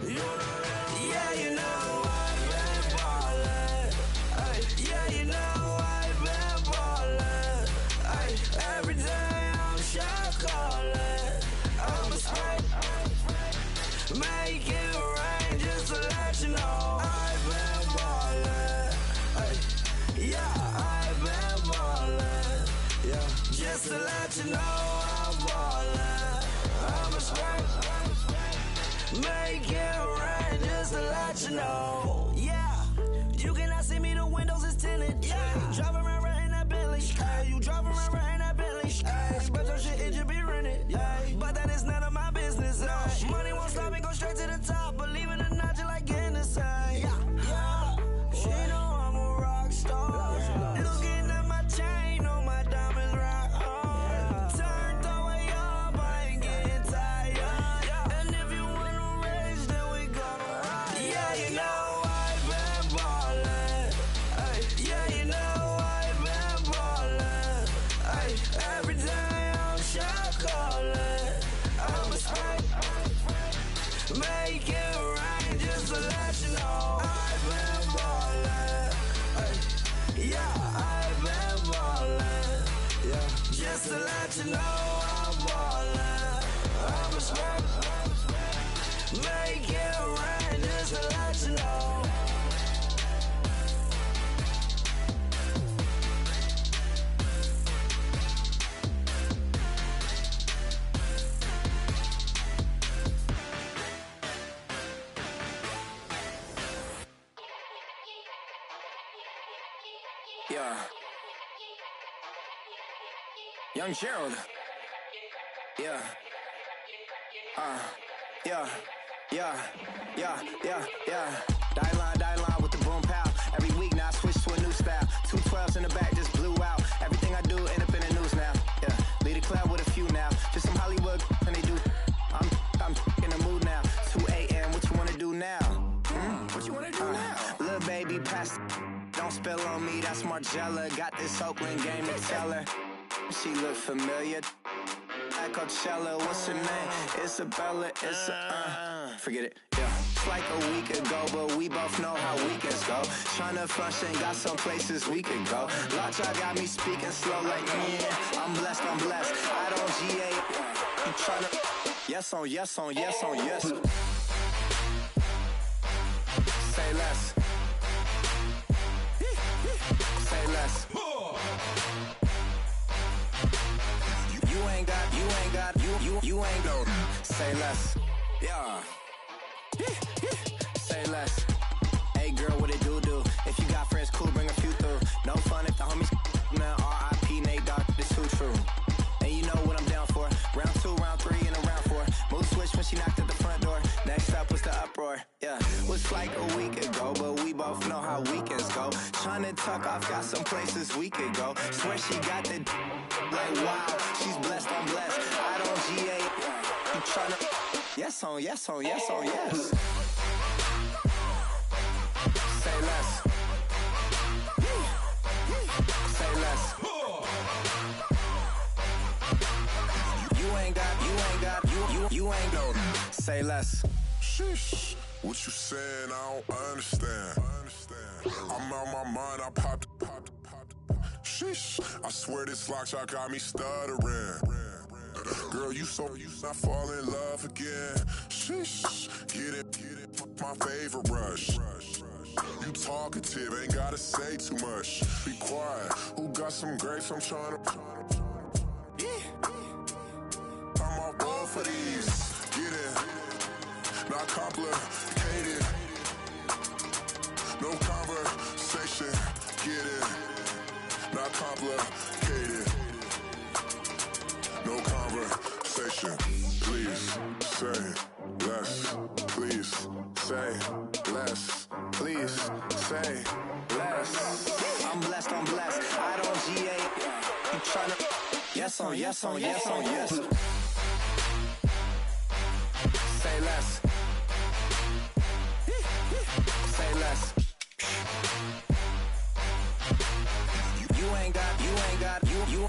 You know that, yeah, you know I've been ballin'. Ay, yeah, you know I've been ballin'. Ay, every day I'm shot callin'. I'm a spray. Make it rain just to let you know I've been ballin'. Ay, yeah, I've been ballin'. Yeah, just to let you know I'm ballin'. I'm a spray. Make it rain just to let you know. Yeah, you cannot see me, the windows is tinted. Yeah, driving around right in that Bentley. Ay, you driving around right in that Bentley. Ay, but your shit, it should be rented. Ay, but that is none of my business. Ay, money won't stop me, go straight to the top. Believe it or not, just like getting the same. Yeah, she know I'm a rock star. Looking at my chain on my diamonds rock hard. Turned the way up, I ain't getting tired. And if you wanna race, then we gonna ride. Yeah, you know I've been ballin'. Ay, yeah, you know I've been ballin'. Ay, every day I'm shot callin'. I'm a spray. Make it rain just to let you know I've been ballin'. Ay, yeah, I've been ballin'. Yeah, just to let you know I'm ballin'. I'm a spray. Make it rain just to let you know. Yeah. Young Gerald. Yeah. Yeah. Die line with the boom pow. Every week now I switch to a new style. 212s in the back just blew out. Everything I do end up in the news now. Yeah. Lead a club with a few now. Just some Hollywood and they do. I'm in the mood now. 2 a.m. What you wanna do now? What you wanna do now? Little baby pass. Don't spill on me, that's Margella. Got this Oakland game to tell her. She look familiar. At Coachella, what's her name? Isabella, forget it, yeah. It's like a week ago, but we both know how weekends go. Tryna function, got some places we could go. Lot y'all got me speaking slow like, yeah, I'm blessed. I don't GA. You tryna, yes on yes. Say less. Say less. You ain't no. Say less. Yeah. Say less. Hey girl, what it do? If you got friends, cool, bring a few through. No fun if the homies. Man, R.I.P. Nate Dogg, this too true. And you know what I'm down for. Round 2, round 3, and a round 4. Mood switch when she knocked at the front door. Next up was the uproar. Yeah, was like a week ago, but we both know how weekends go. Tryna tuck off, got some places we could go. Swear she got the like wow, she's blessed, I'm blessed. I don't GA. You tryna yes on yes. Say less. Say less. You ain't no. Say less. Sheesh. What you saying? I don't understand. I'm out my mind. I popped. Sheesh. I swear this lock y'all got me stuttering. Girl, you I fall in love again. Sheesh. Get it. My favorite rush. You talkative, ain't gotta say too much. Be quiet. Who got some grapes? I'm trying to. I'm off both of these. Get in. complicated. No conversation, get it. Not complicated. No conversation. Please say less. Please say less. Please say less. I'm blessed, I don't GA. You tryna yes on yes on yes on yes. Say less. Say less. You ain't got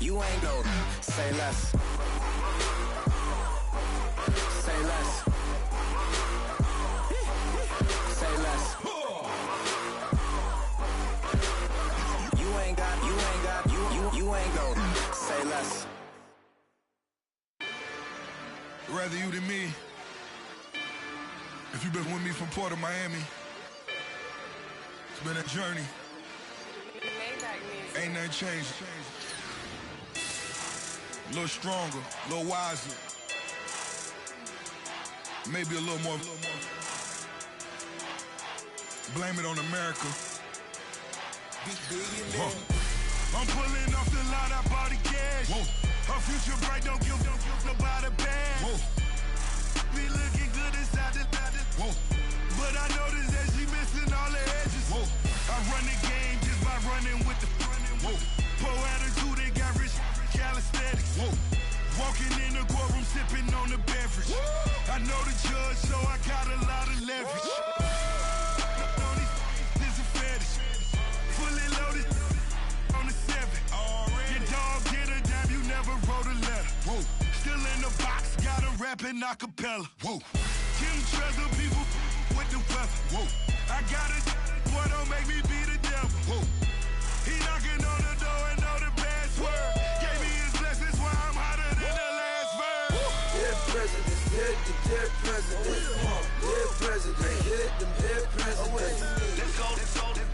you ain't no. Say less. Say less. Say less. You ain't got you ain't no. Say less. Rather you than me. If you've been with me from Port of Miami, it's been a journey. Ain't nothing changed. A little stronger, a little wiser. Maybe a little more. Blame it on America. I'm pulling off the lot, I bought the cash. Whoa. Her future bright, don't give about a bag. Whoa. Be looking good inside the whoa. But I noticed that she missing all the edges. Whoa. I run the game just by running with the running. Whoa. Poor attitude, they got rich calisthenics. Whoa. Walking in the courtroom, sipping on the beverage. Whoa. I know the judge, so I got a lot of leverage. This is a fetish. Fully loaded on the 7. Your dog get a dime, you never wrote a letter. Whoa. Still in the box, got a rapping acapella. Whoa. Kim Treasure, people with the weather. Whoa. I got a boy, don't make me be the devil. Whoa. He knocking on the door and know the password. Gave me his blessings, why I'm hotter than the last verse. Dead presidents, dead presidents. Dead presidents, hit them dead presidents. Let's go,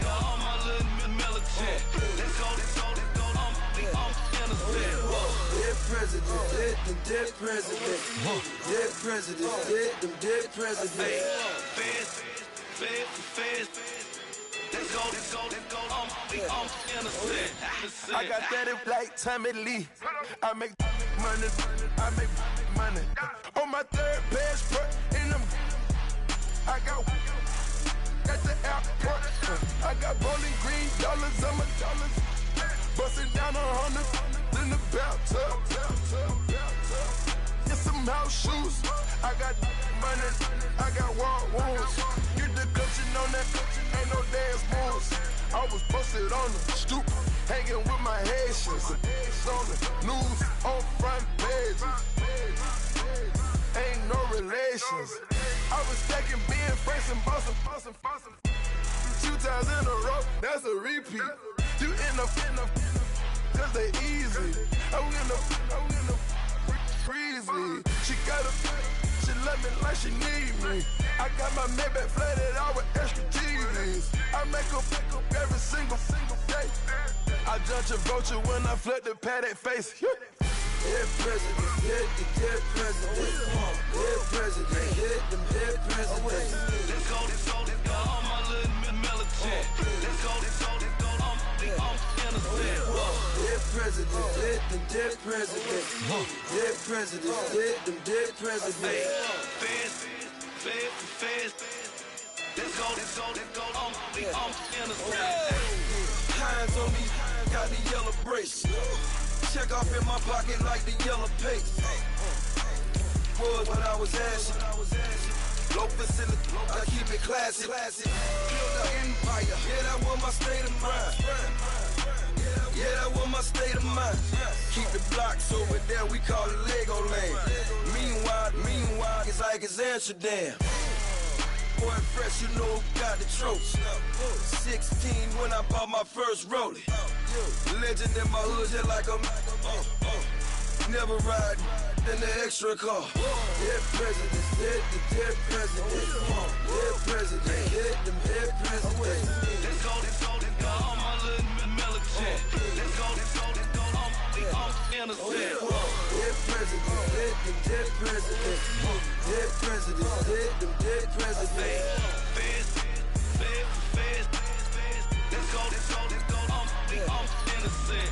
all my little militant. Let's go, I'm innocent. Dead presidents, hit them dead presidents. Dead presidents, hit them dead presidents. Feds. Let's go, I'm innocent. I got that in like Tommy Lee. I make money. On my third passport, and I got at the airport. I got bowling green dollars on my dollars. Busting down 100 in the bathtub. Get some house shoes. I got money. I got war wounds. Get the coaching on that. Ain't no dance moves. I was posted on the stoop, hanging with my Haitians. On the news, on front page. Ain't no relations. I was stacking being fresh and bustin'. 2 times in a row, that's a repeat. You end up, cause they easy. I'm in the freezy. She love me like she need me. I got my Maybach flooded out with extra G's. I make up every single day. I judge a vulture when I flip the paddock face. Dead presidents, dead presidents. Dead presidents, hit them dead presidents. Let's go, all my little militant. Let's go, I'm innocent. Dead presidents, hit them dead presidents. Dead presidents, hit them dead presidents. Feds. Let's go, I'm innocent. Hands on me, got the yellow bracelet. Check off in my pocket like the yellow paste. Was when I was asking. Low facility, I keep it classy. Build an empire, yeah, that was my state of mind. Yeah, that was my state of mind. Keep the blocks over there, we call it Lego Land. Meanwhile, it's like it's Amsterdam. Boy, fresh, you know who got the tropes. 16 when I bought my first rollie. Legend in my hood, just like a never ride in the extra car. Dead presidents, dead presidents. Dead presidents, hit them dead presidents. Let's go, all my little militant. Let's go, I'm innocent. Dead presidents, dead presidents. Dead presidents, them dead presidents. Let's go. I'm innocent.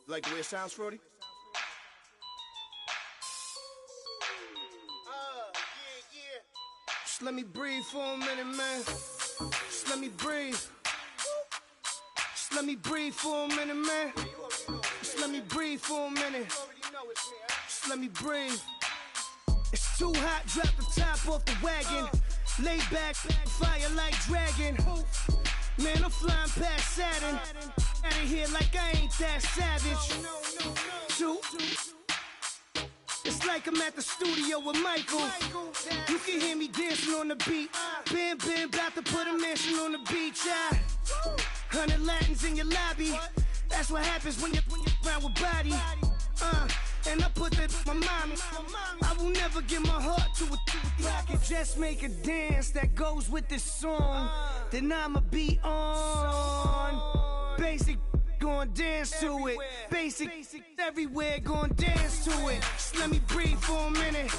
Like the way it sounds, Frody? Just let me breathe for a minute, man. Just let me breathe. Just let me breathe for a minute, man. Just let me breathe for a minute. Just let me breathe. It's too hot, drop the top off the wagon. Lay back, fire like dragon. Man, I'm flying past Saturn. Out of here like I ain't that savage. Two. It's like I'm at the studio with Michael. You can hear me dancing on the beat. Bam, about to put a mansion on the beach. 100 Latins in your lobby. That's what happens when you're around with body. And I put that in my mama. I will never give my heart to a I can just make a dance that goes with this song. Then I'ma be on. Basic, gon' dance to it. Basic, everywhere, gon' dance to it. Just let me breathe for a minute.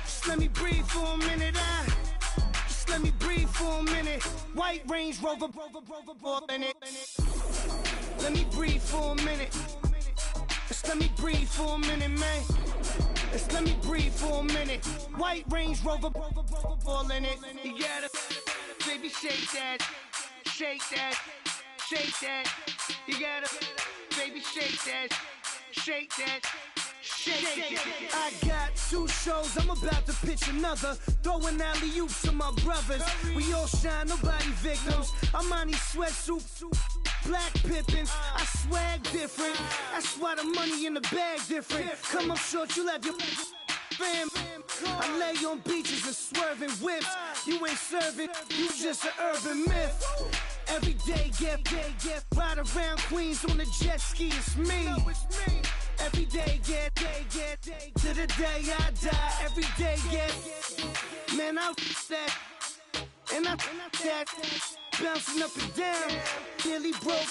Just let me breathe for a minute. Just let me breathe for a minute. White Range Rover, in it. Let me breathe for a minute. Just let me breathe for a minute, man. Just let me breathe for a minute. White Range Rover, all in it. You gotta, baby, shake that, shake that, shake that. You gotta, baby, shake that, shake that. Shake it. I got 2 shows, I'm about to pitch another. Throwing alley-oops to my brothers. We all shine, nobody victims. I'm on these sweatsuits, black Pippins. I swag different. That's why the money in the bag different. Come up short, you have your fam. I lay on beaches and swerving whips. You ain't serving, you just an urban myth. Every day, get ride around Queens on the jet ski, it's me. Every day, get to the day I die. Every day, get man, I that and I that bouncing up and down. Nearly broke.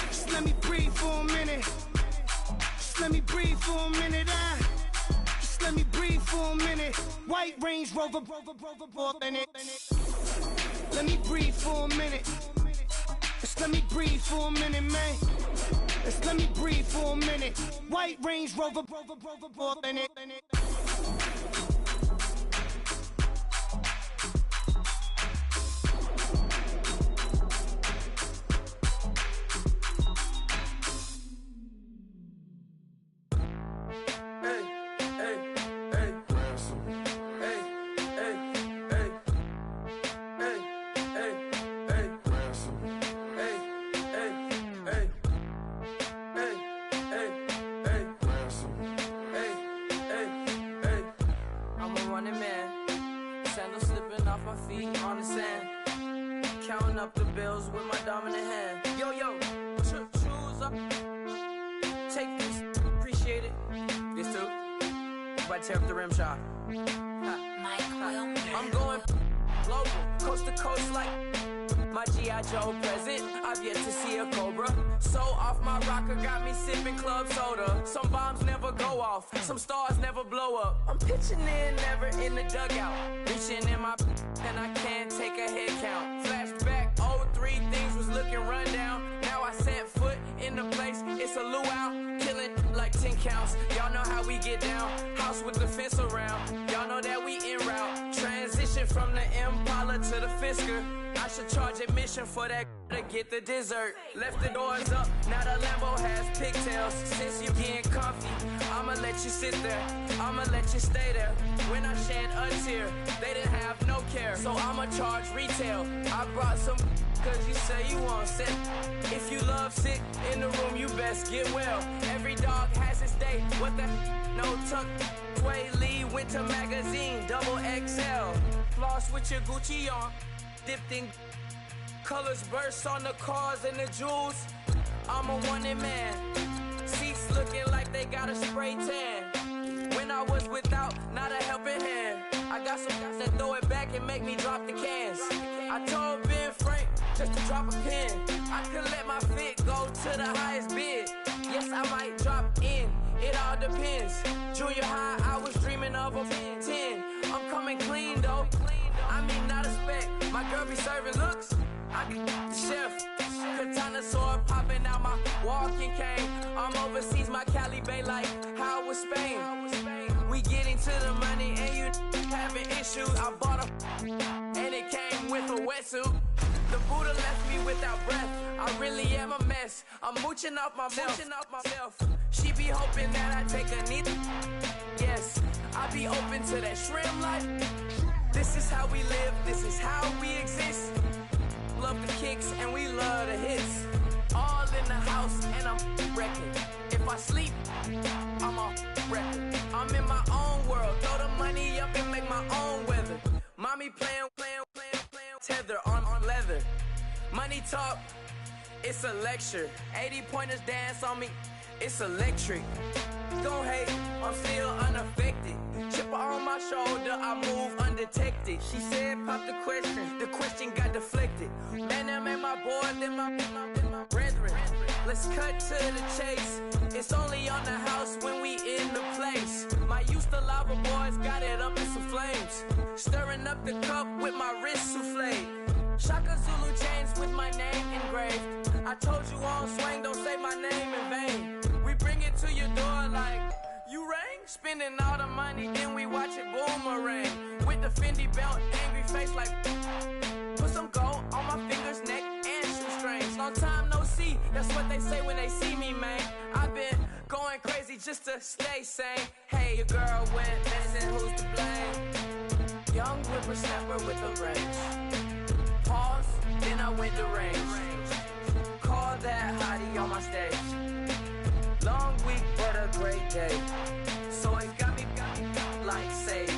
Just let me breathe for a minute. Just let me breathe for a minute. Just let me breathe for a minute. White Range Rover, in it. Let me breathe for a minute. Just let me breathe for a minute, man. Just let me breathe for a minute. White Range Rover, in it. Tear up the rim shot. I'm going global, coast to coast like my G.I. Joe present. I've yet to see a Cobra. So off my rocker got me sipping club soda. Some bombs never go off, some stars never blow up. I'm pitching in, never in the dugout. Reaching in my and I can't take a head count. Flashback, 03, things was looking run down. Now I set foot in the place, it's a luau. Killing like 10 counts, y'all know how we get down. House with the fence around, y'all know that we en route. Transition from the Impala to the Fisker. I should charge admission for that to get the dessert. Left the doors up, now the Lambo has pigtails. Since you getting comfy, I'ma let you sit there, I'ma let you stay there. When I shed a tear, they didn't have no care. So I'ma charge retail, I brought some cause you say you want set. If you love sick in the room, you best get well. Every dog has its day, what the no tuck. Sway Lee Winter Magazine, double XL. Floss with your Gucci on, dipped in colors burst on the cars and the jewels. I'm a wanted man. Seats looking like they got a spray tan. When I was without, not a helping hand. I got some guys that throw it back and make me drop the cans. I told Ben Frank just to drop a pin. I could let my fit go to the highest bid. Yes, I might drop in. It all depends. Junior high, I was dreaming of a 10. I'm coming clean though. I mean, not a spec. My girl be serving looks. I be the chef. Katana sword popping out my walking cane. I'm overseas, my Cali Bay like how it was Spain. We getting to the money and you having issues. I bought a and it came with a wetsuit. The Buddha left me without breath. I really am a mess. I'm mooching off myself. She be hoping that I take a knee. Yes, I be open to that shrimp life. This is how we live. This is how we exist. Love the kicks and we love the hits. All in the house and I'm wrecking. If I sleep, I'm a record. I'm in my own world. Throw the money up and make my own weather. Mommy playing tether on leather. Money talk, it's a lecture. 80 pointers dance on me, it's electric. Don't hate, I'm still unaffected. Chipper on my shoulder, I move undetected. She said pop the question got deflected. Man, that made my boy, then my brethren. Let's cut to the chase. It's only on the house when we in the place. My used to lava boys got it up in some flames. Stirring up the cup with my wrist souffle. Shaka Zulu chains with my name engraved. I told you on swing, don't say my name in vain. We bring it to your door like, you rang? Spending all the money, then we watch it boomerang. With the Fendi belt, angry face like, put some gold on my fingers, neck, and shoestrings. Long time no see, that's what they say when they see me, man. I've been going crazy just to stay sane. Hey, your girl went missing, who's to blame? Young whippersnapper with a range. Pause, then I went to range. Call that hottie on my stage. Long week, but a great day. So it got me like sage.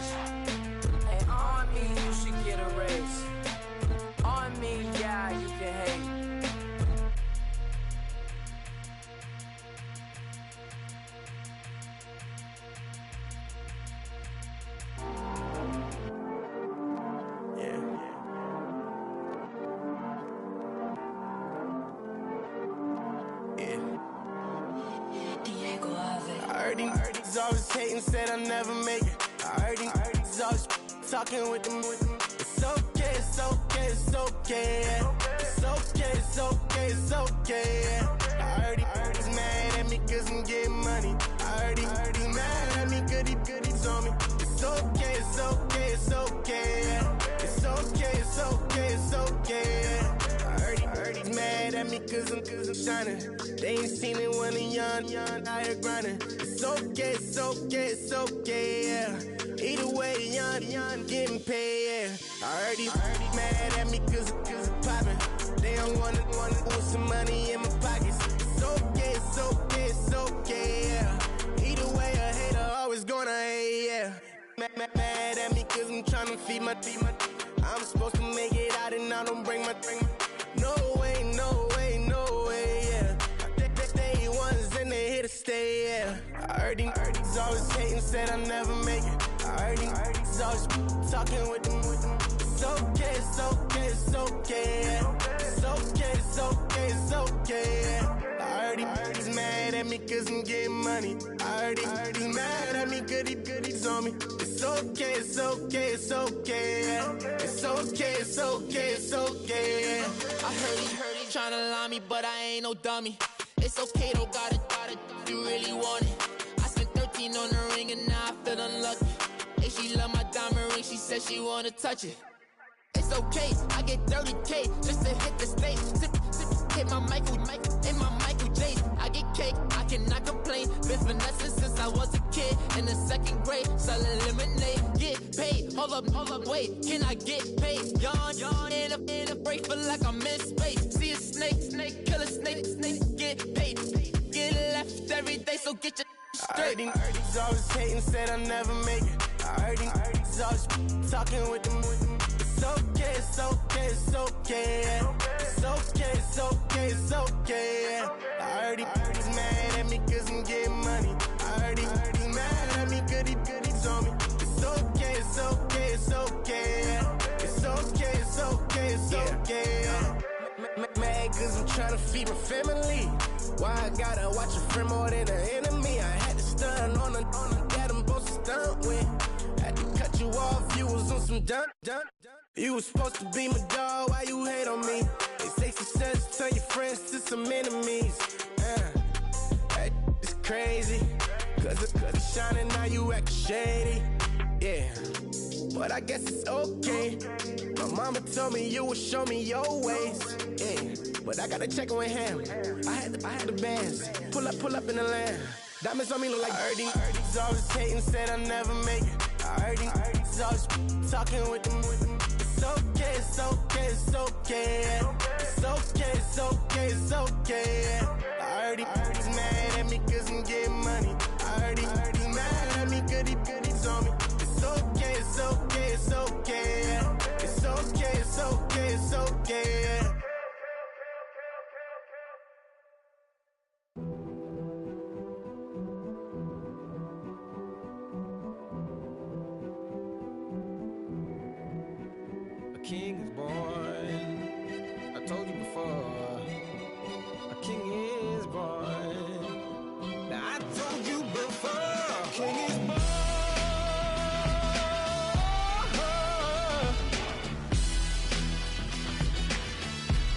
And on me, you should get a raise. On me, yeah, you can hate. He's always hating, said I'll never make it. I heard he's always talking with them. It's okay, it's okay, it's okay. It's okay, it's okay, it's okay. I heard he's mad at me cause I'm getting money. I heard he's mad at me cause he's on me. It's okay, it's okay, it's okay. It's okay, it's okay, it's okay. I heard he's mad at me cause I'm shining. They ain't seen it when I'm young, out here grinding. It's okay, it's okay, it's okay, yeah. Either way, young, getting paid, yeah. I heard he's mad at me cause it's poppin'. They don't wanna put some money in my pockets. It's okay, it's okay, it's okay, yeah. Either way, a hater always gonna hate, yeah. Mad at me cause I'm tryna feed my I'm supposed to make it out and I don't bring my no way, no way, no way, yeah. Day ones and they here to stay, yeah. I heard he's always hating, said I'll never make it. I heard he's always talking with them. It's okay, it's okay, it's okay, yeah. It's okay, it's okay, it's okay, yeah. I heard he's mad at me cause I'm getting money. I heard he's mad at me cause he's on me. It's okay, it's okay, it's okay, yeah. It's okay, it's okay, it's okay, yeah. I heard he tryna lie me, but I ain't no dummy. It's okay, though, got it, you really want it. I spent 13 on the ring and now I feel unlucky. Hey, she love my diamond ring, she said she wanna touch it. It's okay, I get 30K just to hit the stage. Hit my Michael, in my Michael J. I get cake, I cannot complain. Been finessing since I was a kid. In the second grade, selling lemonade. Get paid, hold up, wait, can I get paid? Yawn, in a break, feel like I'm in space. See a snake, kill a snake, get paid. Get left every day, so get your straight. I heard he's always hating, said I'll never make it. I heard he's always talking with them. It's okay, it's okay, it's okay, yeah. It's okay, it's okay, it's okay, yeah. I heard he's mad at me cause I'm getting money. I heard he's mad at me cause he told me it's okay, it's okay, it's okay. It's okay, it's okay, it's okay. Mad cause I'm tryna feed my family. Why I gotta watch a friend more than an enemy? I had to stun on the that I'm supposed to stunt with. Had to cut you off, you was on some dun. You was supposed to be my dog, why you hate on me? They say success turn your friends to some enemies. That is crazy. Cause it's shining, now you act shady. Yeah, but I guess it's okay. My mama told me you would show me your ways. Yeah, but I gotta check with him. I had the bands. Pull up in the land. Diamonds on me look like Ernie. He's always hating, said I'll never make it. I heard he's always talking with them. It's okay, it's okay, it's okay. It's okay, it's okay, it's okay. I heard he's mad at me cause I'm getting money. I heard he's mad at me cause he told me it's okay, it's okay, it's okay. It's okay, it's okay, it's okay. A king is born. I told you before. A king is born. Now I told you before. A king is born.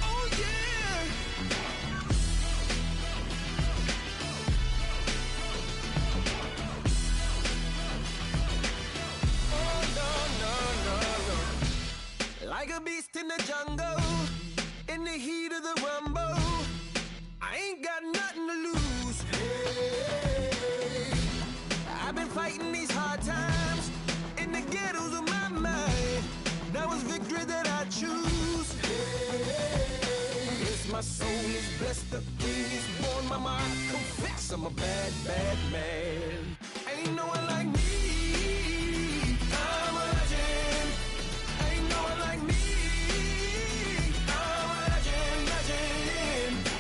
Oh yeah. Oh no. Like a beast in the jungle, in the heat of the rumble, I ain't got nothing to lose. Hey, I've been fighting these hard times in the ghettos of my mind. Now it's victory that I choose. Hey, yes, my soul is blessed, the king is born. Mama, I confess I'm a bad, bad man. Ain't no one like me. I'm a legend. Ain't no one like me. I'm a legend.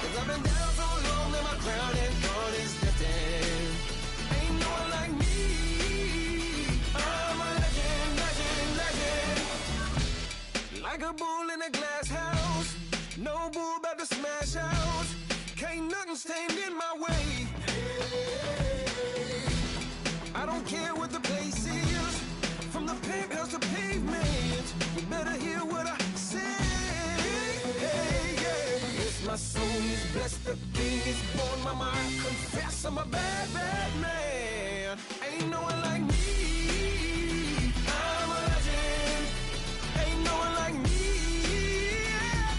Cause I've been down so long that my crown and throne is destined. Ain't no one like me. I'm a legend. Like a bull in a glass house. No bull about to smash out. Can't nothing stand in my way. I don't care what the place is, from the penthouse to pavement. You better hear what I say. Hey, yeah. Yes, my soul is blessed, the king is born. Mama, I confess I'm a bad, bad man. Ain't no one like me. I'm a legend. Ain't no one like me.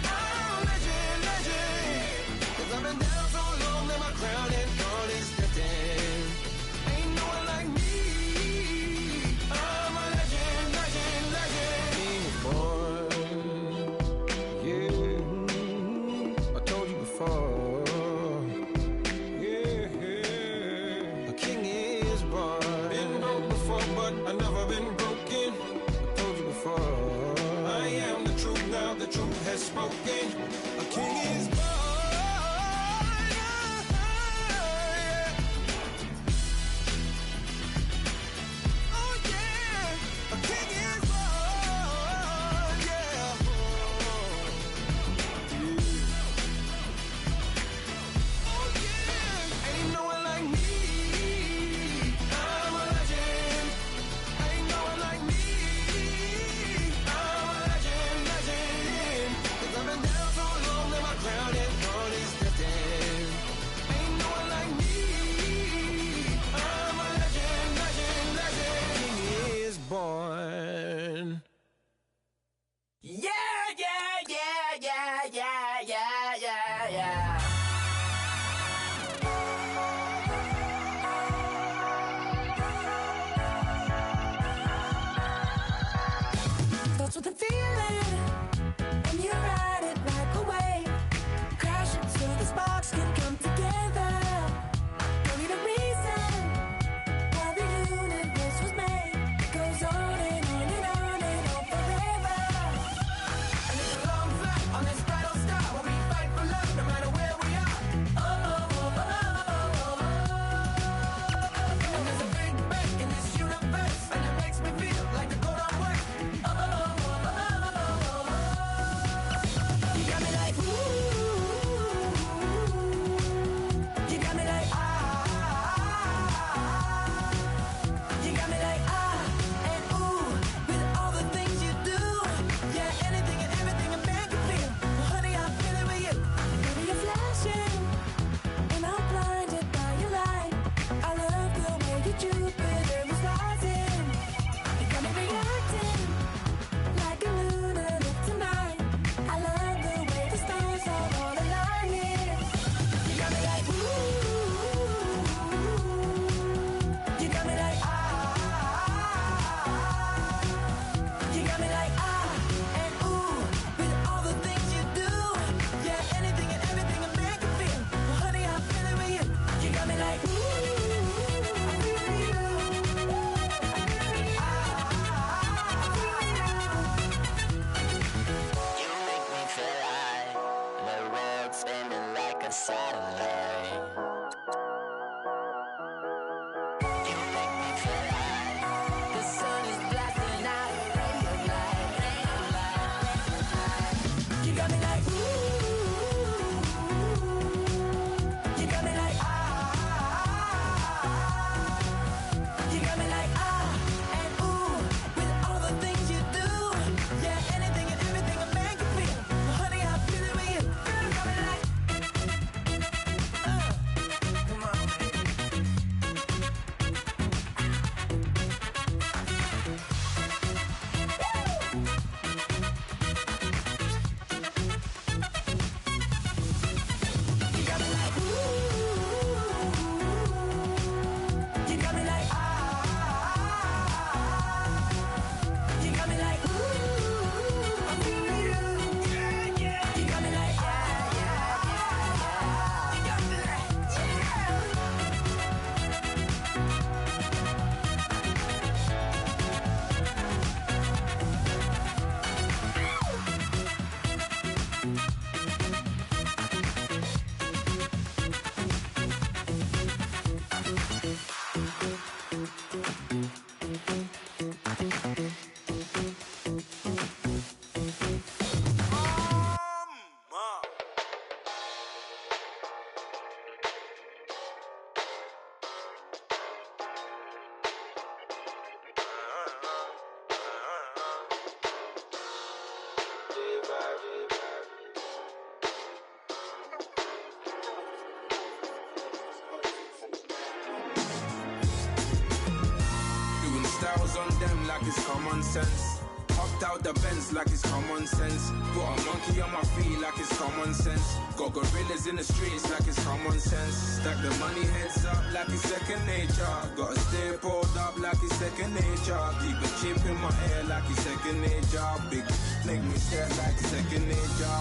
I'm a legend, legend. Cause I've been down so long that my crown and throne is destined. Ain't no one like me. I'm a legend, legend, legend. King is born. Yeah, I told you before. Yeah, a king is born. Been broke before, but I never been broken. I told you before. I am the truth now, the truth has spoken. A king is born. I've been down inside of me. You make me feel like the sun is blasting out a ray of light, ray of light, ray of light. You got me like ooh, you got me like ah, you got me like ah and ooh with all the things you do. Yeah, anything and everything I make you feel. Well, honey, I'm feeling with you. Girl, you got me like come on. You got me like ooh, you got me like ah, you got me like ooh, I'm feeling you, yeah, yeah. You got me like yeah, yeah, yeah, yeah. You got me like Doing styles on them like it's common sense. Hopped out the Benz like it's common sense. Got a monkey on my feet like it's common sense. Got gorillas in the streets like it's common sense. Stack the money heads up like it's second nature. Gotta stay pulled up like it's second nature. Keep a chip in my ear like it's second nature. Big make me stare like second nature.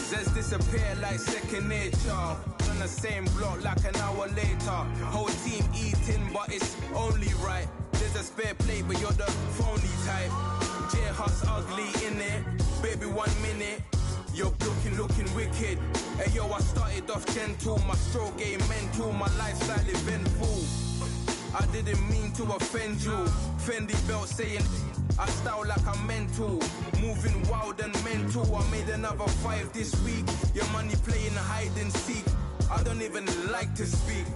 Says disappear like second nature. On the same block like an hour later. Whole team eating but it's only right. There's a spare plate but you're the phony type. J-Hut's ugly in it. Baby 1 minute. You're looking wicked. Hey yo, I started off gentle. My stroke game mental. My lifestyle eventful. I didn't mean to offend you. Fendi belt saying I style like I'm mental. Moving wild and mental. I made another 5 this week. Your money playing hide and seek. I don't even like to speak.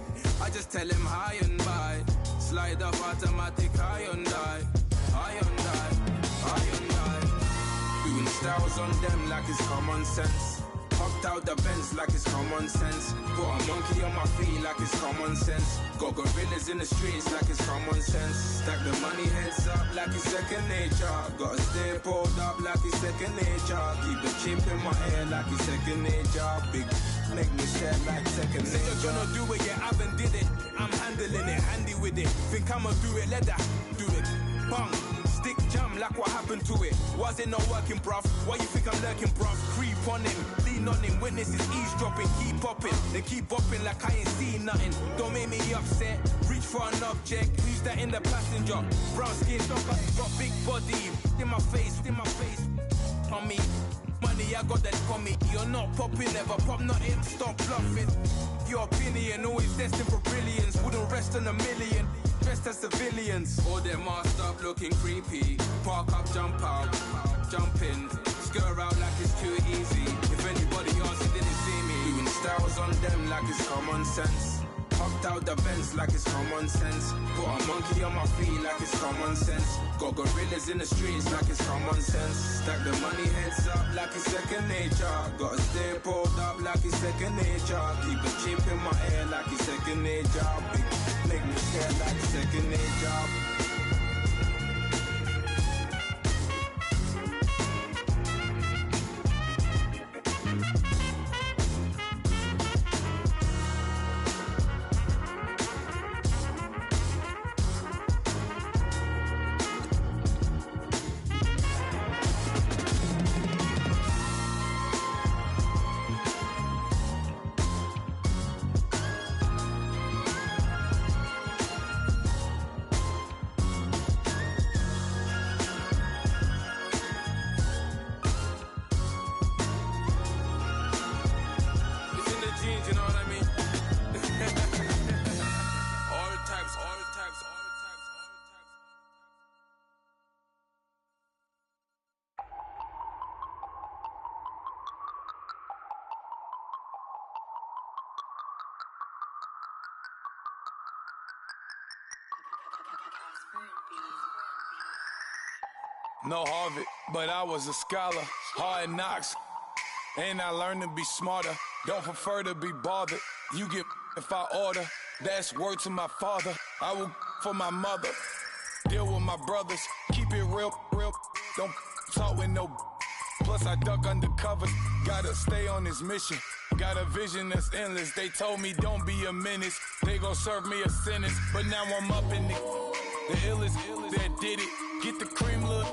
I just tell him hi and bye. Slide off automatic high and die. High and die. High and die. Doing styles on them like it's common sense. Hopped out the Benz like it's common sense. Got a monkey on my feet like it's common sense. Got gorillas in the streets like it's common sense. Stack the money heads up like it's second nature. Gotta stay pulled up like it's second nature. Keep the chip in my ear like it's second nature. Big make me share like second nature. You're gonna do it, yeah, I haven't did it. I'm handling it, handy with it. Think I'ma do it, let that do it. Bang. Stick jam like what happened to it. Was it not working, bruv? Why you think I'm lurking, bruv? Creep on him, lean on him. Witnesses eavesdropping, keep popping. They keep bopping like I ain't seen nothing. Don't make me upset. Reach for an object. Who's that in the passenger? Brown skin, got big body. In my face, on me. Money, I got that for me. You're not popping, never pop nothing. Stop bluffing. Your opinion always destined for brilliance. Wouldn't rest on a million. Dressed as civilians. All them masked up looking creepy. Park up, jump out, jump in. Skirt out like it's too easy. If anybody else didn't see me. Doing styles on them like it's common sense. Hopped out the Benz like it's common sense. Put a monkey on my feet like it's common sense. Got gorillas in the streets like it's common sense. Stack the money heads up like it's second nature. Gotta stay pulled up like it's second nature. Keep a chip in my ear like it's second nature. Big make me scared like second nature. No Harvard, but I was a scholar. Hard knocks, and I learned to be smarter. Don't prefer to be bothered. You get if I order. That's word to my father. I will for my mother. Deal with my brothers. Keep it real, real. Don't talk with no. Plus I duck undercover. Gotta stay on this mission. Got a vision that's endless. They told me don't be a menace. They gon' serve me a sentence. But now I'm up in the illest that did it. Get the cream, look.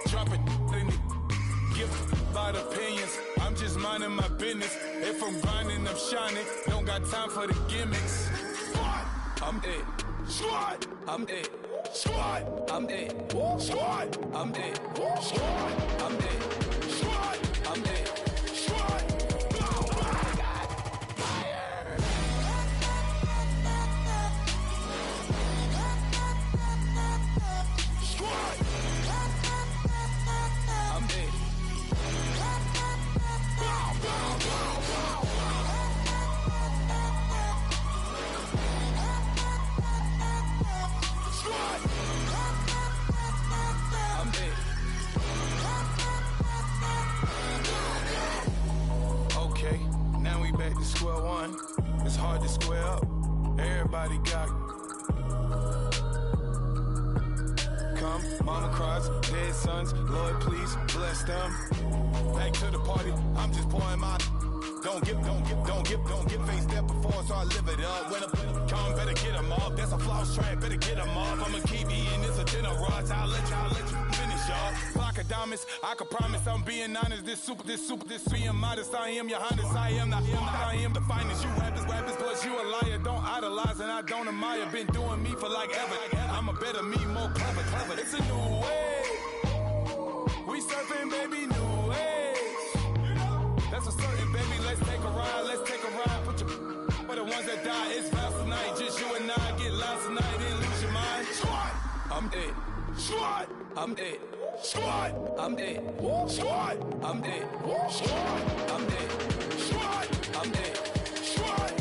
Drop it in it. Give about opinions. I'm just minding my business. If I'm grinding, I'm shining. Don't got time for the gimmicks. I'm dead. Squad. I'm dead. Squad. I'm dead. Squad. I'm dead. Squad. I'm dead. Squad. I'm dead. Squad. Back to square one. It's hard to square up. Everybody got come. Mama cries, dead sons. Lord, please bless them. Back to the party. I'm just pouring my. Don't get face there before, so I live it up. When I come, better get them up. That's a floss track, better get them up. I'ma keep eating, it's a dinner rush. I'll let you finish, y'all. Block of diamonds, I can promise I'm being honest. This being modest. I am your highness, I am the finest. You rappers, plus you a liar. Don't idolize and I don't admire. Been doing me for like ever. I'm a better me, more clever. It's a new way. We surfing, baby, new way. That's a certain, baby. Let's take a ride. Put your for the ones that die. It's vows tonight. Just you and I get lost tonight and lose your mind. Squad, I'm dead. Squad, I'm dead. Squad, I'm dead. Squad, I'm dead. Squad, I'm dead. Squad, I'm dead. Squad.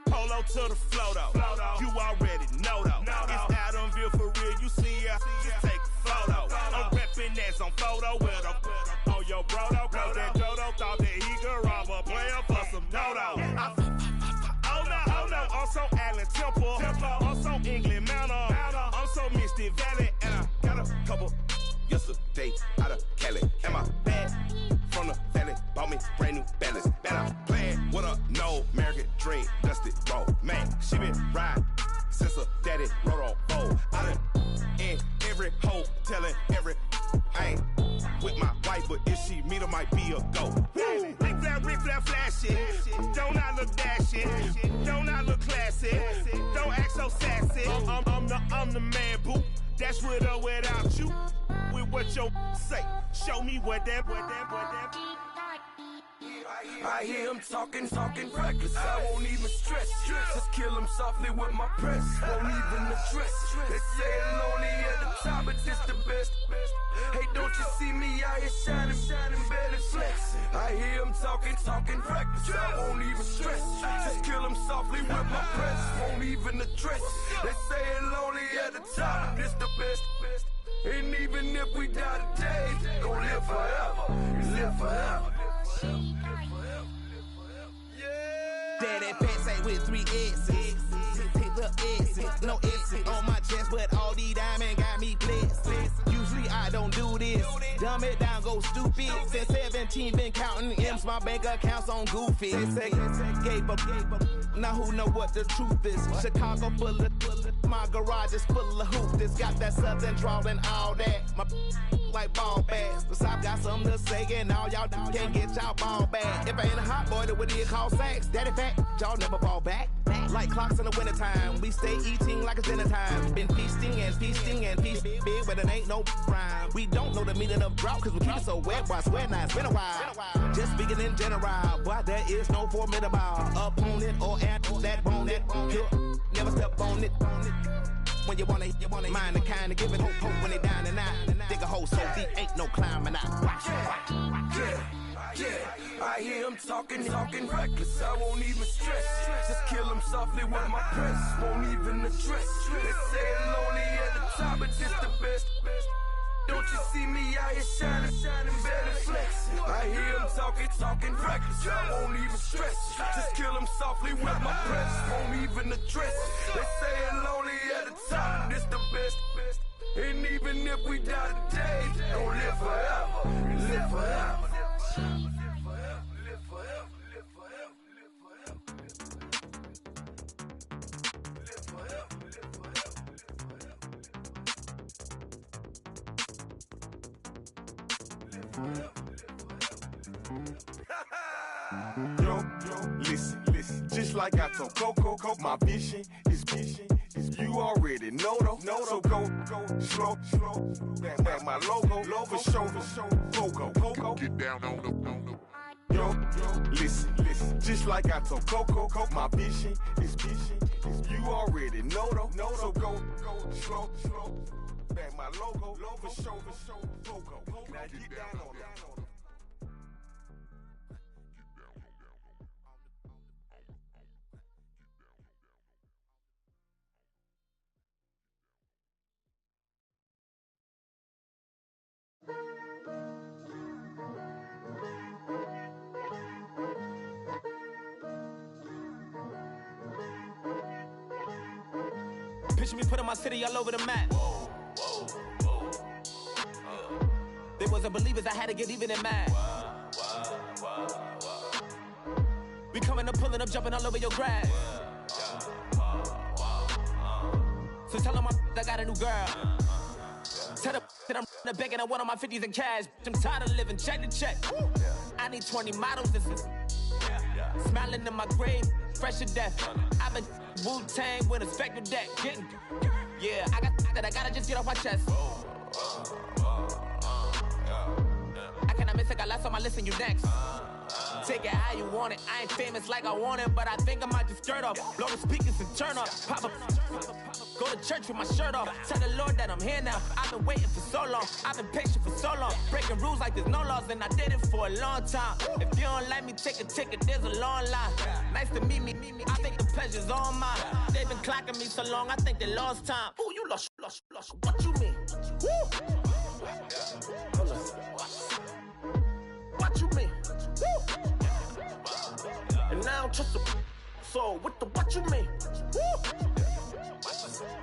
Polo to the flow though. You already know though. It's Adamville for real. You see ya, just take a photo. I'm reppin' that's on photo with a on your bro though. Cause that Jodo thought that he could rob a player for some dodo. Oh no, I'm so Allen Temple. I'm so England Manor. I'm so Mystic Valley. And I got a couple yesterday out of Cali. And my bag from the valley bought me brand new balance. Bet I'm playing with a no American dream, dusted roll. Man, she been riding since her daddy rode on bowl. I done in every hole, telling every I ain't with my wife, but if she meet her, might be a go. Rick flat flashing. Don't I look dashing? Don't I look classy? Don't act so sassy. I'm the man, boo. That's with or without you. With what your say. Show me what that. I hear him talking reckless. I won't even stress. Just kill him softly with my press, won't even address. They say it lonely at the top, but this the best. Hey, don't you see me out here shining, barely flex. I hear them talking reckless, I won't even stress. Just kill them softly with my press, won't even address. They say it lonely at the top, but this the best. And even if we die today, gon' live forever, live forever. Daddy pants ain't with 3 X's. Pick up X's, no X's on my chest, but all these diamonds got me blessed. Usually I don't do this. Dumb it down, go stupid. Since 17 been counting M's, my bank accounts on goofy. Say gave up. Now who know what the truth is? Chicago full of my garage is full of hoopers. Got that southern drawl and all that. My like ball bags. The South got something to say, and all y'all can't get y'all ball back. If I ain't a hot boy, then what do you call sacks? Daddy fat, y'all never fall back. Like clocks in the wintertime, we stay eating like it's dinner time. Been feasting and feasting and feast big, but it ain't no rhyme. We don't know the meaning of drought, cause we keep it so wet. Why swear now, it's been a while. Just speaking in general, boy, there is no formidable opponent or at that bone that never step on it. When you wanna mind the kind of give it hope when they down and out. Dig a hole so deep, ain't no climbing out. Watch. Yeah, I hear them talking reckless, I won't even stress. Just kill them softly with my press, won't even address. They say it lonely at the top, but this the best. Don't you see me out here shining, barely flex. I hear them talking reckless, I won't even stress. Just kill them softly with my press, won't even address. They say it lonely at the top, this the best. And even if we die today, gon' live forever, live forever. Yo, listen, just like I told Coco, my vision is you already know though. So go, slow, back my logo, for show, go, get down on the. Yo, listen, just like I told Coco, my vision is you already know though. So go, slow, back my logo, for show, go, now get down on the. Picture me putting my city all over the map. They wasn't believers, I had to get even and mad. We coming up, pulling up, jumping all over your grass. So tell them I got a new girl. Tell them that I'm begging, I want on my 50s in cash. I'm tired of living check to check. I need 20 models, this is smiling in my grave, fresh to death. I've been Wu-Tang with a spectral deck. Yeah, I gotta just get off my chest. I cannot miss it, got last on my list and you next. Take it how you want it, I ain't famous like I want it, but I think I might just skirt off. Blow the speakers and turn up, pop up. Go to church with my shirt off, tell the Lord that I'm here now. I've been waiting for so long, I've been patient for so long. Breaking rules like there's no laws and I did it for a long time. If you don't like me, take a ticket, there's a long line. Nice to meet me, I think the pleasure's all mine. They've been clocking me so long, I think they lost time. Ooh, you lost, what you mean? Woo! Hold on. What you mean? Woo! And now I don't trust the so what you mean? Woo!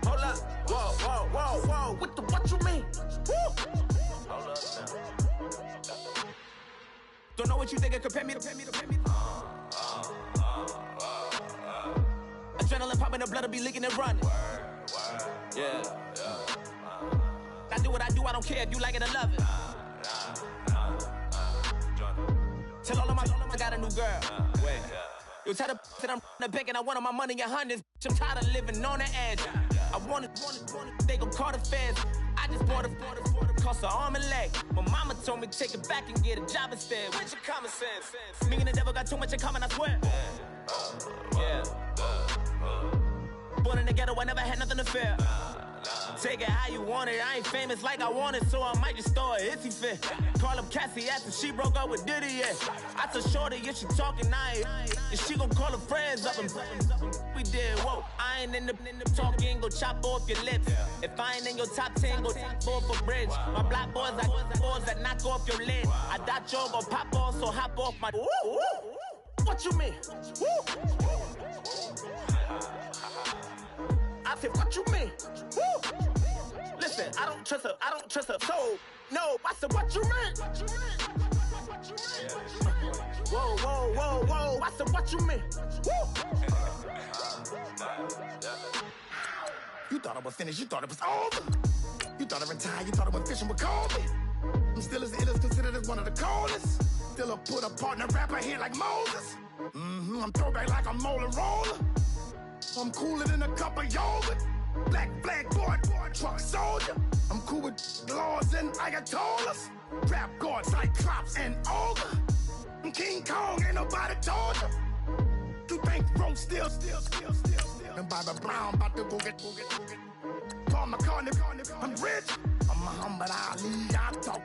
Hold up, whoa, what you mean? Woo! Hold up now. Don't know what you think it compare me to. Adrenaline popping, the blood'll be leaking and running. Yeah. I do what I do, I don't care if you like it or love it. Tell all of my I got a new girl. Wait. You tell the that I'm the bank and I want all my money in hundreds. I'm tired of living on the edge. I want it, they gon' call the feds. I just bought a cost an arm and leg. My mama told me take it back and get a job instead. Where's your common sense? Me and the devil got too much in common, I swear. Yeah. ghetto, I never had nothing to fear. Take it how you want it, I ain't famous like I want it, so I might just throw a hissy fit. Call up Cassie after she broke up with Diddy, yeah. I told Shorty if she talking, I ain't. And she gon' call her friends up and we did, whoa. I ain't in the talking, go chop off your lips. If I ain't in your top 10, go top 4 for bridge. My black boys, I boys that knock off your lid. I thought you gon' pop off, so hop off my. What you mean? I said, what you mean? Listen, I don't trust her, so no. I said, what you mean? Whoa. I said, what you mean? You thought I was finished, you thought it was over. You thought I retired, you thought I went fishing with Kobe. I'm still as ill as considered as one of the coldest. Still a put a partner rapper here like Moses. I'm throwback like I'm Mola Roller. I'm cooler than a cup of yogurt. Black flag boy, truck soldier. I'm cool with laws and ayatollahs. Rap gods like Klops and Olga. I'm King Kong, ain't nobody told you. You think Rose still. And Bobby Brown about to go get. Paul McCartney, I'm rich. I'm Muhammad Ali, I talk.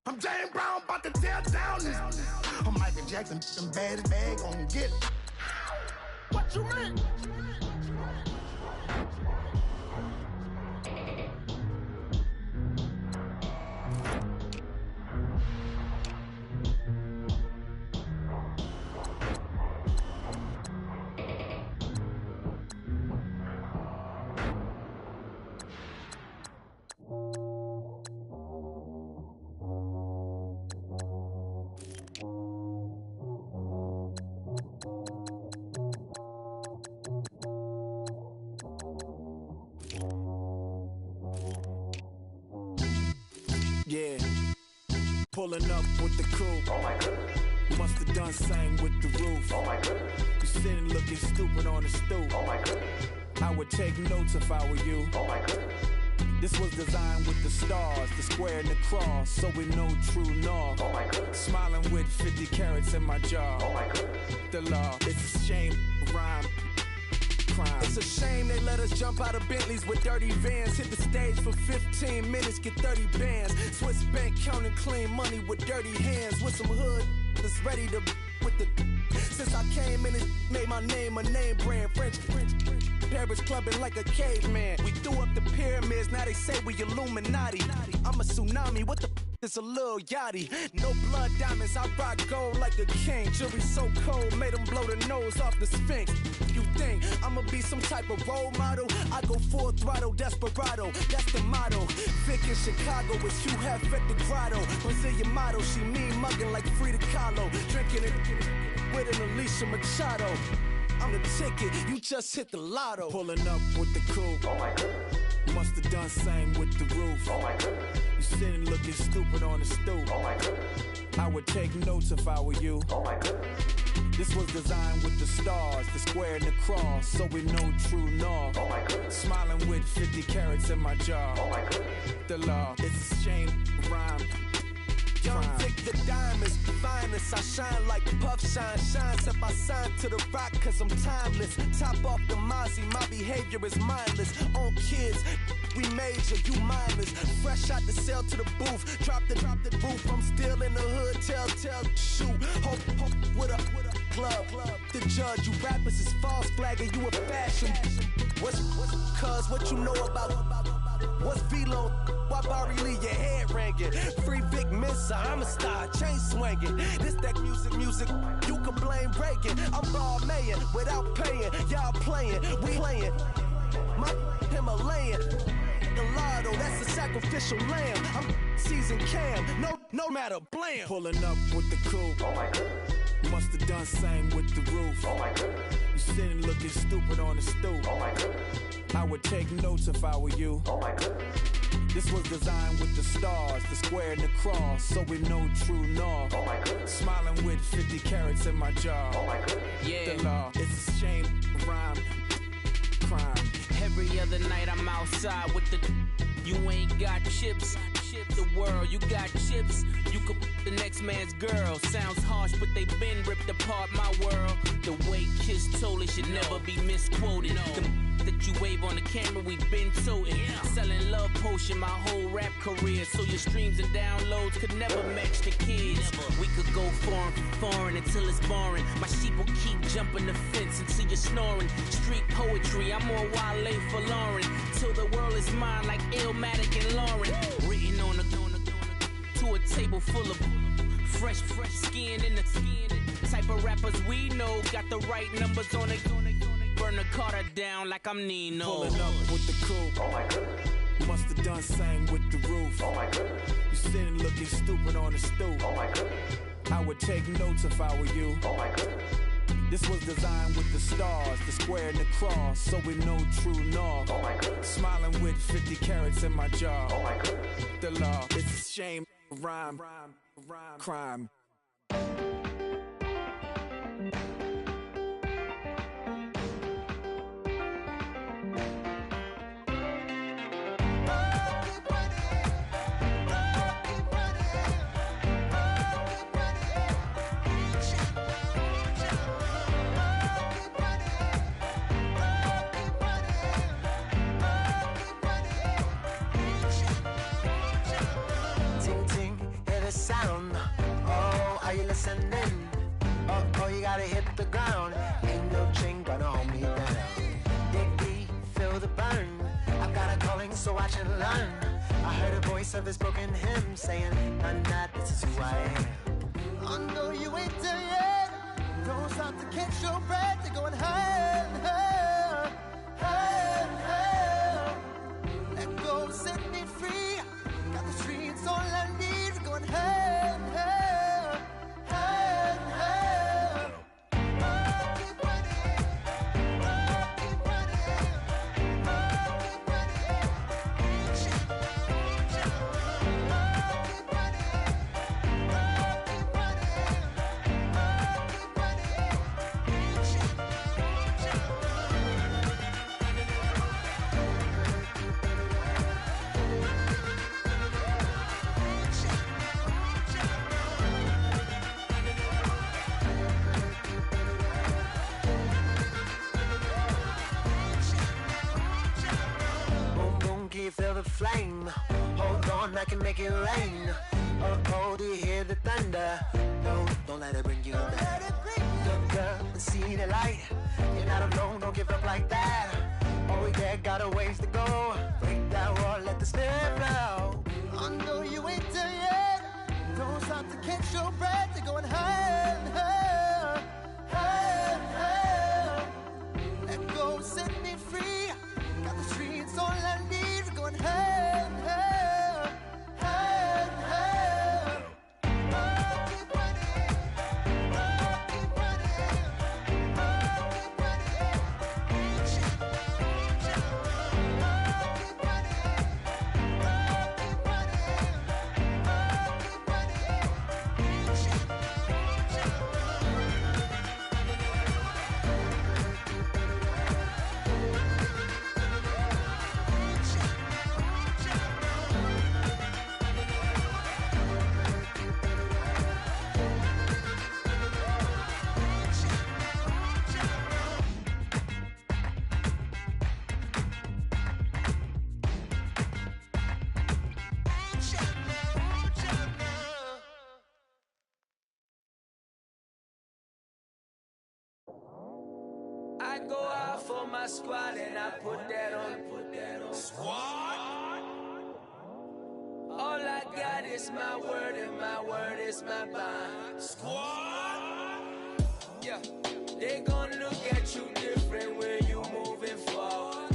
I'm James Brown, about to tear down this. I'm Michael Jackson, them bad gon' get. What you mean? Yeah, pulling up with the crew. Oh my goodness. Must have done same with the roof. Oh my goodness. You sitting looking stupid on the stoop. Oh my goodness. I would take notes if I were you. Oh my goodness. This was designed with the stars, the square and the cross, so we know true north. Oh my goodness. Smiling with 50 carats in my jaw. Oh my goodness. The law, it's a shame, rhyme. Crime. It's a shame they let us jump out of Bentleys with dirty vans. Hit the stage for 15 minutes, get 30 bands. Swiss bank counting clean money with dirty hands. With some hood that's ready to with the. Since I came in, it made my name a name brand. French. Paris clubbing like a caveman. We threw up the pyramids, now they say we Illuminati. I'm a tsunami, what the it's a little yachty. No blood diamonds, I rock gold like a king. Jewelry so cold, made them blow the nose off the Sphinx. You think I'ma be some type of role model? I go full throttle, desperado, that's the motto. Vic in Chicago is Hugh Hef at the grotto. Brazilian model, she mean mugging like Frida Kahlo. Drinking it with an Alicia Machado. I'm the ticket, you just hit the lotto. Pulling up with the coupe. Oh my goodness. Must have done same with the roof. Oh my goodness. You sitting looking stupid on the stoop. Oh my goodness. I would take notes if I were you. Oh my goodness. This was designed with the stars, the square and the cross, so we know true north. Oh my goodness. Smiling with 50 carats in my jaw. Oh my goodness. The law, it's a shame, rhyme. Young Vic the diamonds, finest. I shine like puff shine. Shines if I sign to the rock, cause I'm timeless. Top off the Mozzie, my behavior is mindless. On kids, we major, you mindless. Fresh out the cell to the booth. Drop the booth, I'm still in the hood. Tell, shoot. Hope with a club. The judge, you rappers is false flagging, you a fashion. What's cuz, what you know about? What's Velo? Why Barry Lee, your head ringing? Free Vic Mensa, I'm a star, chain swinging. This that music, you can blame Reagan. I'm ball mayin' without paying. Y'all playing, we playing. My Himalayan. The lotto, that's a sacrificial lamb. I'm season cam, no matter, blam. Pulling up with the coupe. Oh my goodness. Must have done same with the roof. Oh my goodness. You sitting looking stupid on the stoop. Oh my goodness. I would take notes if I were you. Oh my goodness. This was designed with the stars, the square and the cross, so we know true north. Oh my goodness. Smiling with 50 carats in my jaw. Oh my goodness. Yeah. The law, it's a shame, rhyme, crime. Every other night I'm outside with the. You ain't got chips. The world, you got chips. You could the next man's girl. Sounds harsh, but they been ripped apart my world. The way Kiss told it should never be misquoted. that you wave on the camera, we been toting. Selling love potion my whole rap career, so your streams and downloads could never match the kids. We could go foreign until it's boring. My sheep will keep jumping the fence until you're snoring. Street poetry, I'm more Wale for Lauren. Till the world is mine like Illmatic and Lauren. Written on to a table full of fresh skin in the type of rappers we know. Got the right numbers on it. Burn the Carter down like I'm Nino. Pulling up with the crew. Oh my goodness. Must have done same with the roof. Oh my goodness. You sitting looking stupid on the stoop. Oh my goodness. I would take notes if I were you. Oh my goodness. This was designed with the stars, the square and the cross, so we know true north. Oh my goodness. Smiling with 50 carats in my jaw. Oh my goodness. The law, it's a shame, rhyme, crime. Sound, oh, are you listening? Oh, you gotta hit the ground. Ain't no chain gonna hold me down. Dig deep, feel the burn. I've got a calling, so watch and learn. I heard a voice of his broken hymn saying, nah, this is who I am. I know you ain't there yet. Don't stop to catch your breath. You're going higher and higher, higher and higher. Let go, set me free. Got the streets all I need. Going higher and higher, higher and higher. Keep running, keep running, keep Feel the flame, hold on, I can make it rain. Oh, do you hear the thunder? No, don't let it bring you down. Look up and see the light. You're not alone, don't give up like that. Oh yeah, got a ways to go. Break that wall, let the spirit flow. I know you ain't there yet. Don't stop to catch your breath. You're going higher and higher, higher and higher. Let go, set me free. Got the streets all I need. Going higher and higher, higher and higher. Keep running, keep running, keep I go out for my squad and I put that on. Squad. All I got is my word and my word is my bond. Squad. Yeah, they gon' look at you different when you moving forward.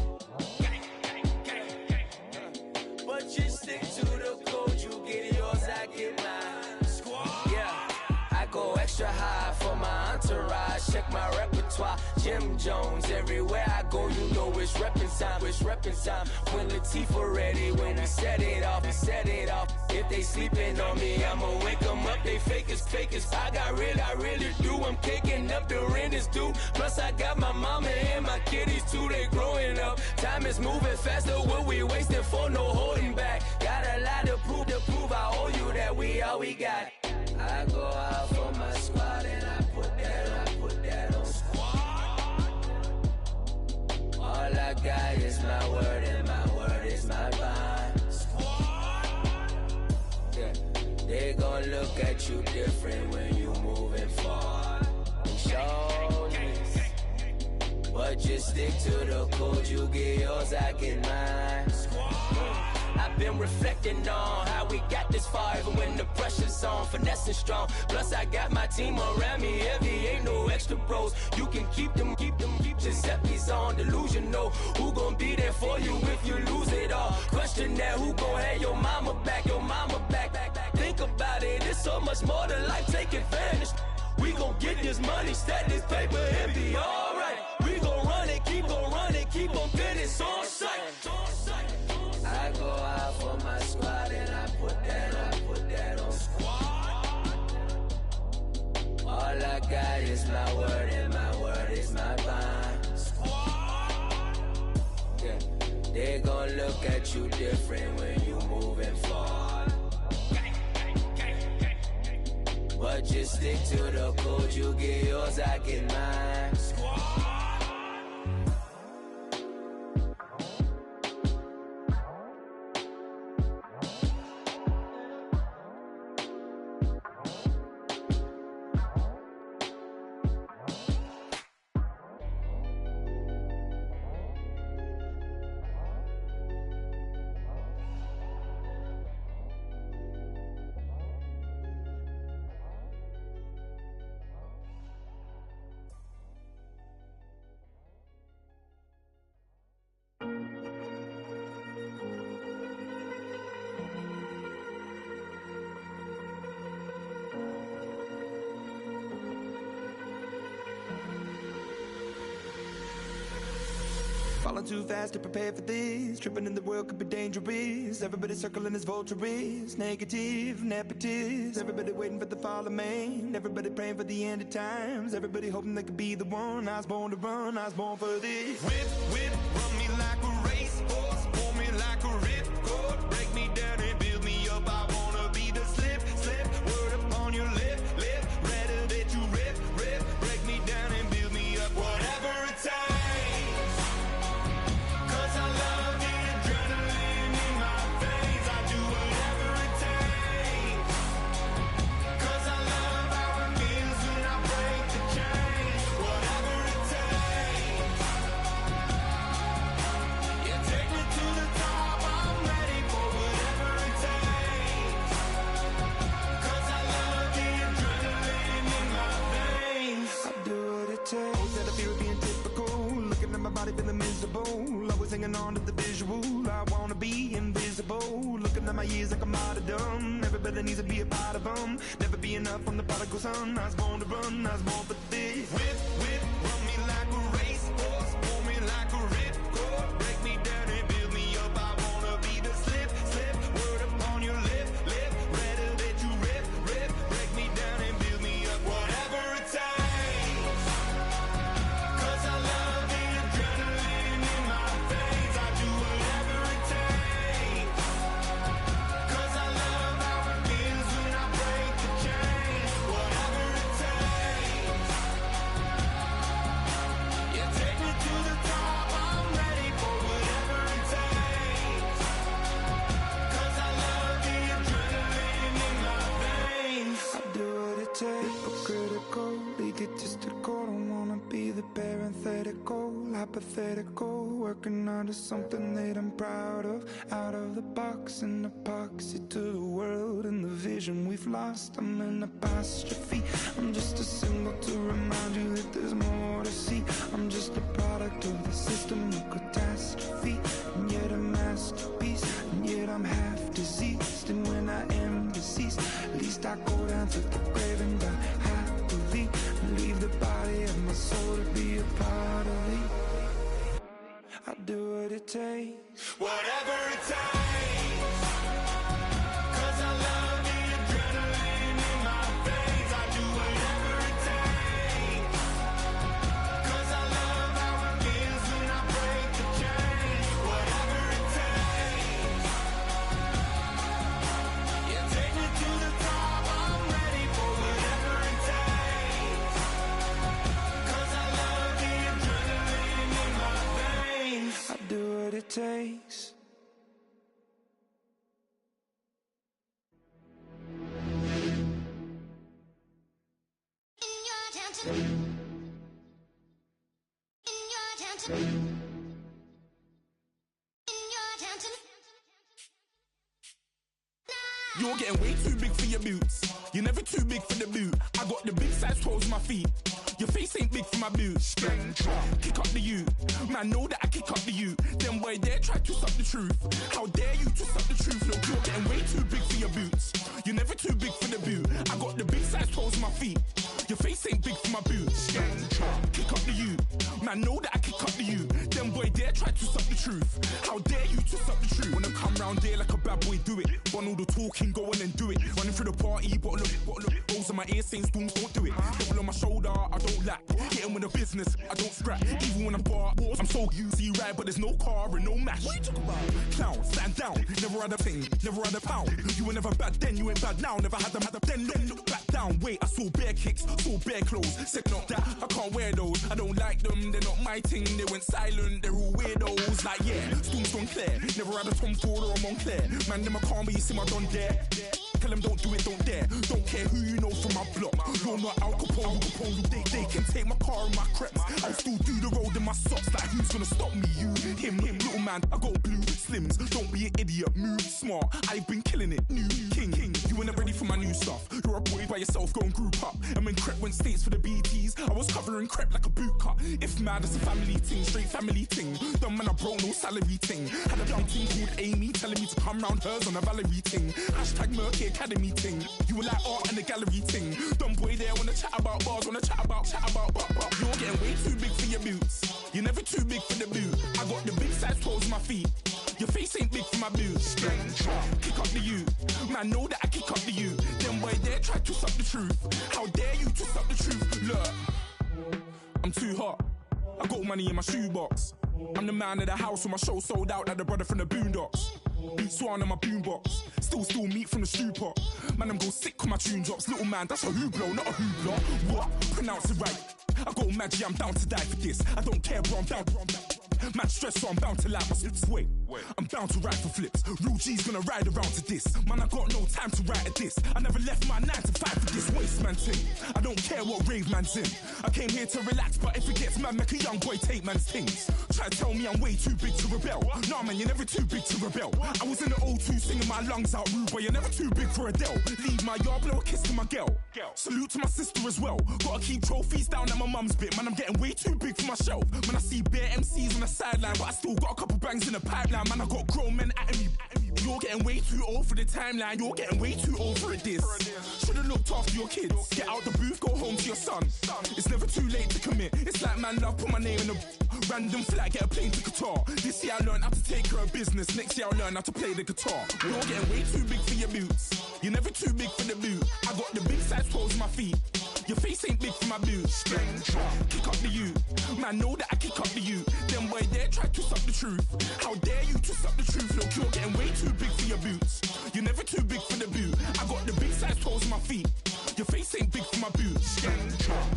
But you stick to the code, you get yours, I get mine. Squad. Yeah, I go extra high for my entourage. Check my repertoire, Jim Jones. Everywhere I go, you know it's reppin' time. It's reppin' time. When Latifah ready, when we set it off, we set it off. If they sleeping on me, I'ma wake them up. They fakers. I really do. I'm kicking up, the rent is due. Plus I got my mama and my kiddies too. They growing up. Time is moving faster. What we wasting for? No holding back. Got a lot to prove. I owe you that we all we got. I go out for my squad and I put that on. Squad. All I got look at you different when you moving forward. Shoulders, but you stick to the code. You get yours, I get mine. I've been reflecting on how we got this far, even when the pressure's on, finessing strong. Plus I got my team around me heavy, ain't no extra bros. You can keep them, Giuseppe's on delusional. Who gon' be there for you if you lose it all? Question that, who gon' have your mama back, Think about it, it's so much more to life, take advantage. We gon' get this money, stack this paper and be alright. We gon' run it, keep on finish on sight. I go out for my squad and I put that on squad. All I got is my word and my word is my bond. Squad. Yeah, they gon' look at you different when you moving forward. But just stick to the code, you get yours, I get mine. Squad. Falling too fast to prepare for this. Tripping in the world could be dangerous. Everybody circling as vultures. Negative, nepotist. Everybody waiting for the fall of man. Everybody praying for the end of times. Everybody hoping they could be the one. I was born to run, I was born for this. Whip, run me like a racehorse. Pull me like a ripcord. Break me down and build me up. I wanna be the slip. Word upon your lip. Rather that you rip. Break me down and build me up. Whatever it takes. Feeling miserable, always hanging on to the visual. I wanna be invisible. Looking at my years like I'm martyrdom. Everybody needs to be a part of them. Never be enough from the prodigal son. I was born to run, I was born for this. Whip, run me like a racehorse. Pull me like a ripcord. Break me down and build me up. I wanna be the slip. Word upon your lip. Rather that you rip. Break me down and build me up. Whatever it takes. 'Cause I love the adrenaline in my veins. I do whatever it takes. 'Cause I love how it feels when I break the chains. Whatever it takes. Yeah, take me to the top. I'm ready for whatever it takes. 'Cause I love the adrenaline in my veins. I do what it takes. Hypocritical, egotistical. Don't wanna be the parenthetical, hypothetical. Working under something that I'm proud of. Out of the box, an epoxy to the world and the vision we've lost. I'm an apostrophe. I'm just a symbol to remind you that there's more to see. I'm just a product of the system of catastrophe, and yet a masterpiece. And yet I'm half diseased, and when I am deceased, at least I go down to the grave and die happily, and leave the body of my soul to be a part of me. I do what it takes. Whatever it takes. 'Cause I love the adrenaline in my veins. I do whatever it takes. 'Cause I love how it feels when I break the chains. Whatever it takes. Yeah, take me to the top. I'm ready for whatever it takes. 'Cause I love the adrenaline in my veins. I do what it takes. You're getting way too big for your boots. You're never too big for the boot. I got the big size toes on my feet. Your face ain't big for my boots. Kick up the you. Man, know that I kick up the you. Them boy there try to suck the truth. How dare you to suck the truth? Look, you're getting way too big for your boots. You're never too big for the boot. I got the big size toes on my feet. Your face ain't big for my boots. Kick up the you. Man, know that I kick up the you. Them boy there try to suck the truth. How dare you to suck the truth? Wanna come round there like a bad boy, do it. Want all the talking, go on and do it. Running through the party, bottle up. Rolls on my ear saying storms, don't do it. Double on my shoulder, I don't lack. Hitting with the business, I don't scrap. Even when I'm bar, I'm so easy right, but there's no car and no match. What you talking about? Clown, stand down. Never had a thing, never had a pound. You were never bad then, you ain't bad now. Never had them, then look back down. Wait, I saw bare kicks, saw bare clothes. Said not that, I can't wear those. I don't like them, they're not my thing. They went silent, they're all weirdos. Like yeah, storms gone clear. Never had a Tom Ford or a Montclair. Man, them I can't be, you see my done there. Tell them don't do it, don't dare. Don't care who you know from my block. You're not Al Capone, they can take my car and my creps. I'll still do the road in my socks. Like who's gonna stop me? You, him, little man. I got blue slims. Don't be an idiot, move smart. I've been killing it, new king. You were never ready for my new stuff. You're a boy by yourself, go and group up. And when Crep went states for the BTs, I was covering Crep like a boot cut. If mad, it's a family thing, straight family thing. Dumb man, I broke no salary thing. Had a young thing called Amy telling me to come round hers on a Valerie thing. Hashtag Murky Academy thing. You were like art and the gallery thing. Dumb boy there wanna chat about bars, wanna chat about. You're getting way too big for your boots. You're never too big for the boot. I got the big size toes on my feet. Your face ain't big for my boots. Kick up the you. Man, know that I kick up the you. Them boy there try to suck the truth. How dare you to suck the truth? Look, I'm too hot. I got money in my shoebox. I'm the man of the house when my show sold out like the brother from the Boondocks. Beat Swan on my boombox. Still meat from the stew pot. Man, I'm go sick when my tune drops. Little man, that's a hooplo, not a hoopla. What? Pronounce it right. I go Maggie, I'm down to die for this. I don't care, bro, I'm down. Man stress, so I'm bound to lie my slips. Wait, I'm bound to ride for flips. Real G's gonna ride around to this. Man, I got no time to write at this. I never left my 9 to 5 for this waste man thing. I don't care what rave man's in. I came here to relax, but if it gets mad, make a young boy take man's things. Try to tell me I'm way too big to rebel. Nah, man, you're never too big to rebel. I was in the O2 singing my lungs out rude, but you're never too big for Adele. Leave my yard, blow a kiss to my girl. Salute to my sister as well. Gotta keep trophies down at my mum's bit. Man, I'm getting way too big for my shelf. Man, I see bare MCs on the sideline, but I still got a couple bangs in the pipeline. Man, I got grown men at me. You're getting way too old for the timeline. You're getting way too old for a diss. Should've looked after your kids. Get out the booth, go home to your son. It's never too late to commit. It's like man love, put my name in a random flight, get a plane to Qatar. This year I learned how to take care of business. Next year I'll learn how to play the guitar. You're getting way too big for your boots. You're never too big for the boot. I got the big size toes on my feet. Your face ain't big for my boots. Kick up the you. Man, know that I kick up the you. Them boy there try to suck the truth. How dare you to suck the truth? Look, you're getting way too big for your boots. You're never too big for the boot. I got the big size toes on my feet. Your face ain't big for my boots.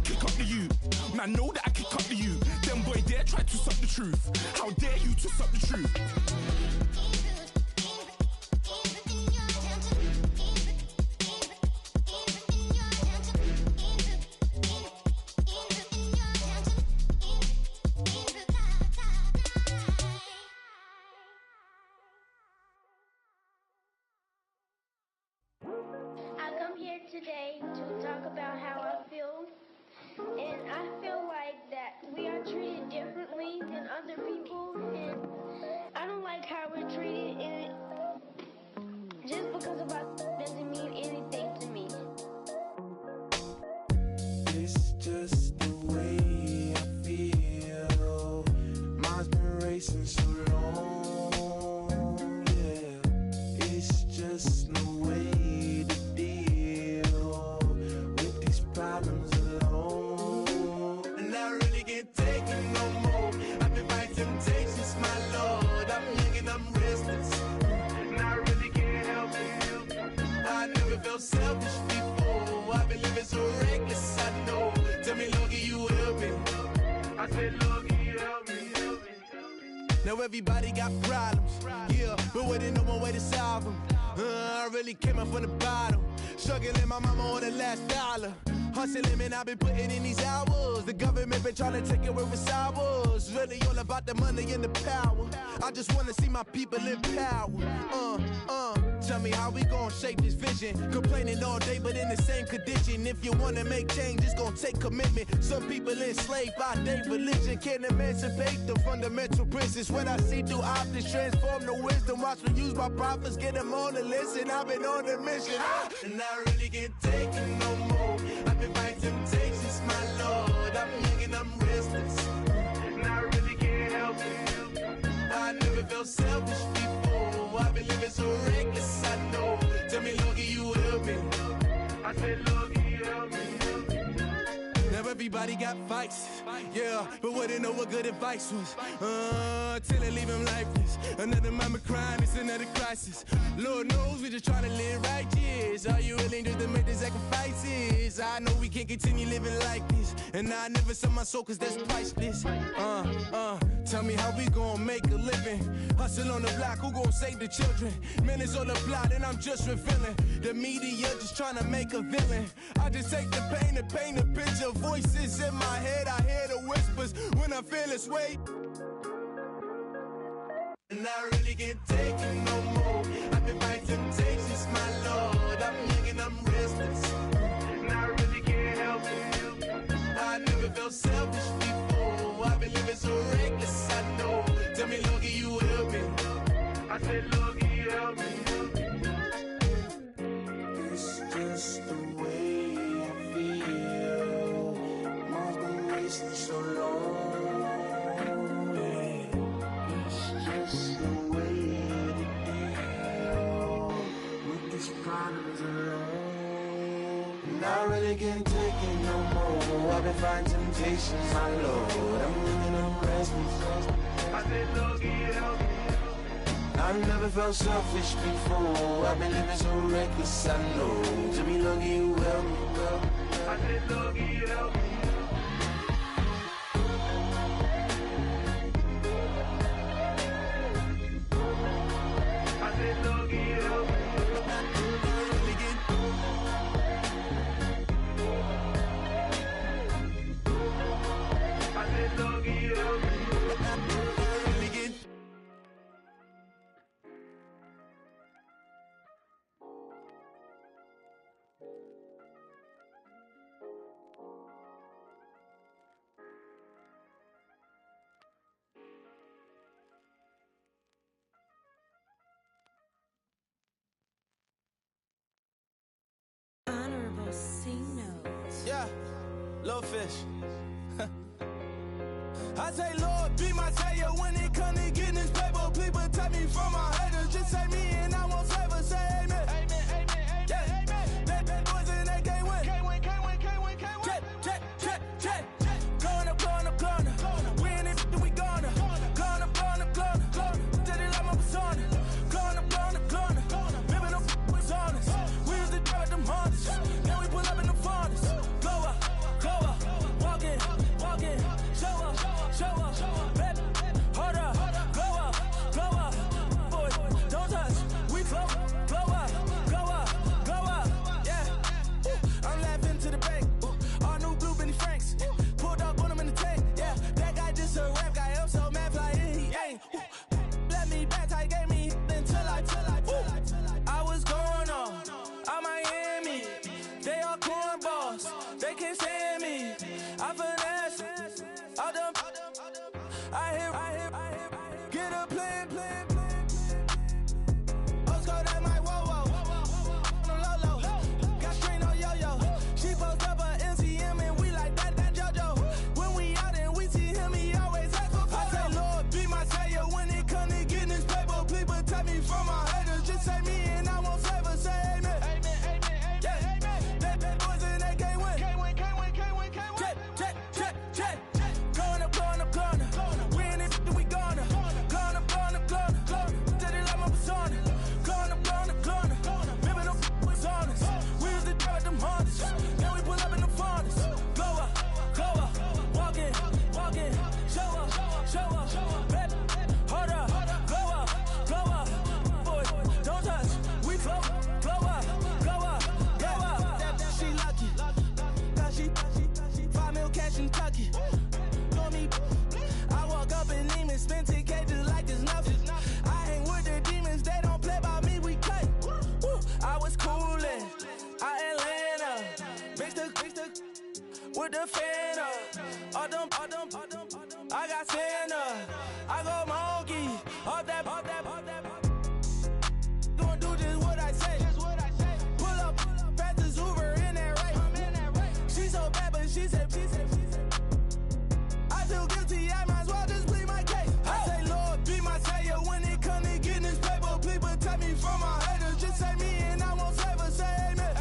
Kick up the you. Man, know that I kick up the you. Them boy there try to suck the truth. How dare you to suck the truth? Today to talk about how I feel, and I feel like that we are treated differently than other people, and I don't like how we're treated, and just because of us doesn't mean anything to me. It's just the way I feel. Mine's been racing so long, yeah. It's just no way to problems alone, and I really can't take it no more. I've been fighting temptations, my lord. I'm young and I'm restless, and I really can't help it. I never felt selfish before. I've been living so reckless, I know. Tell me, Lord, can you help me? I said, Lord, can you help me? Now everybody got problems, yeah, but waiting on my way to solve them. I really came up from the bottom, struggling my mama on the last dollar. Hustling, man, I've been putting in these hours. The government been trying to take away with ours. Really all about the money and the power. I just wanna see my people in power. Tell me how we gon' shape this vision. Complaining all day, but in the same condition. If you wanna make change, it's gon' take commitment. Some people enslaved by their religion can't emancipate the fundamental principles. What I see through optics transform the wisdom. Watch me use my prophets, get them on the listen. I've been on a mission, and I really can't take it no more. I've been fighting temptations, my Lord. I'm young and I'm restless, and I really can't help it. I never felt selfish before. I've been living so reckless, I know. Tell me, Lord, can you help me? I said, Lord, can you help me? Now everybody got fights, yeah, but wouldn't know what good advice was. Till they leave him lifeless. Another mama crying, it's another crisis. Lord knows we just trying to live righteous. Are you willing just to make the sacrifices? I know we can't continue living like this, and I never sell my soul cause that's priceless. Tell me how we gon' make a living. Hustle on the block, who gon' save the children? Man, it's on the plot and I'm just revealing. The media just trying to make a villain. I just take the pain and paint a picture. Voices in my head, I hear the whispers when I feel this way. And I really can't take it no more. I've been fighting temptations, my Lord. I'm young and I'm restless, and I really can't help it. I never felt selfish before. I've been living so reckless, I know. Tell me, Lord, can you help me? I said, Lord, can you help me? It's just the way I feel. Mom's been wasting so long. It's just the way to deal with these problems alone. And I really can't take it no more. I've been fighting temptations, my Lord. I'm living on restless. I said, Lord, can you help me? I never felt selfish before. I've been living so reckless, I know. Tell me, Lord, can you help me? I said, Lord, can you help me? I said, Lord, can you help me? I said, Lord, can you help me? Honorable C notes. Yeah, little fish. I say, Lord, be my savior when it comes to getting this paper. Please protect me from my haters. Just say me and I won't save us. Say amen. Amen, amen, amen, yeah. Amen. Bad boys and they can't win. Can't win, can't win, can't win, can't win. Check. Going up, going up, going up. We in it, we gonna. Going up, going up, going up. Did it like my persona. Going up, going up, going up. Living no was honest. We used to drive them Hondas. Now we pull up in the Fondas. Glow up, walk in, show up, baby, hold up, glow up, boy, don't touch, we glow up, yeah, I'm laughing to the bank, all new blue Benny Franks, pulled up on him in the tank, yeah, that guy just a rap guy, I'm so mad flying, he ain't, let me back, I gave me until I was going on Miami, they all cornballs, they can't stand me, I finesse, all them, I hear, get a plan. Old school, that my whoa, on the low, got screen on yo-yo. She post up her MCM and we like that JoJo. When we out and we see him, he always ask for photo. I say, Lord, be my savior when it come to getting this paper. Please protect me from my haters. Just say me and I won't save us. Say amen. Amen, yeah. Amen. Bad boys and they can't win. Can't win. Check. Going up. We in it, we gonna. Going up. with the fan up. All them, I got Santa. I go monkey, all that. Gonna do just what I say. Pull up, pass the Uber in that race. She so bad, but she said. I feel guilty, I might as well just plead my case. I say, Lord, be my savior when it comes to getting this paper. Please protect me from my haters. Just say me and I won't save her. Say amen.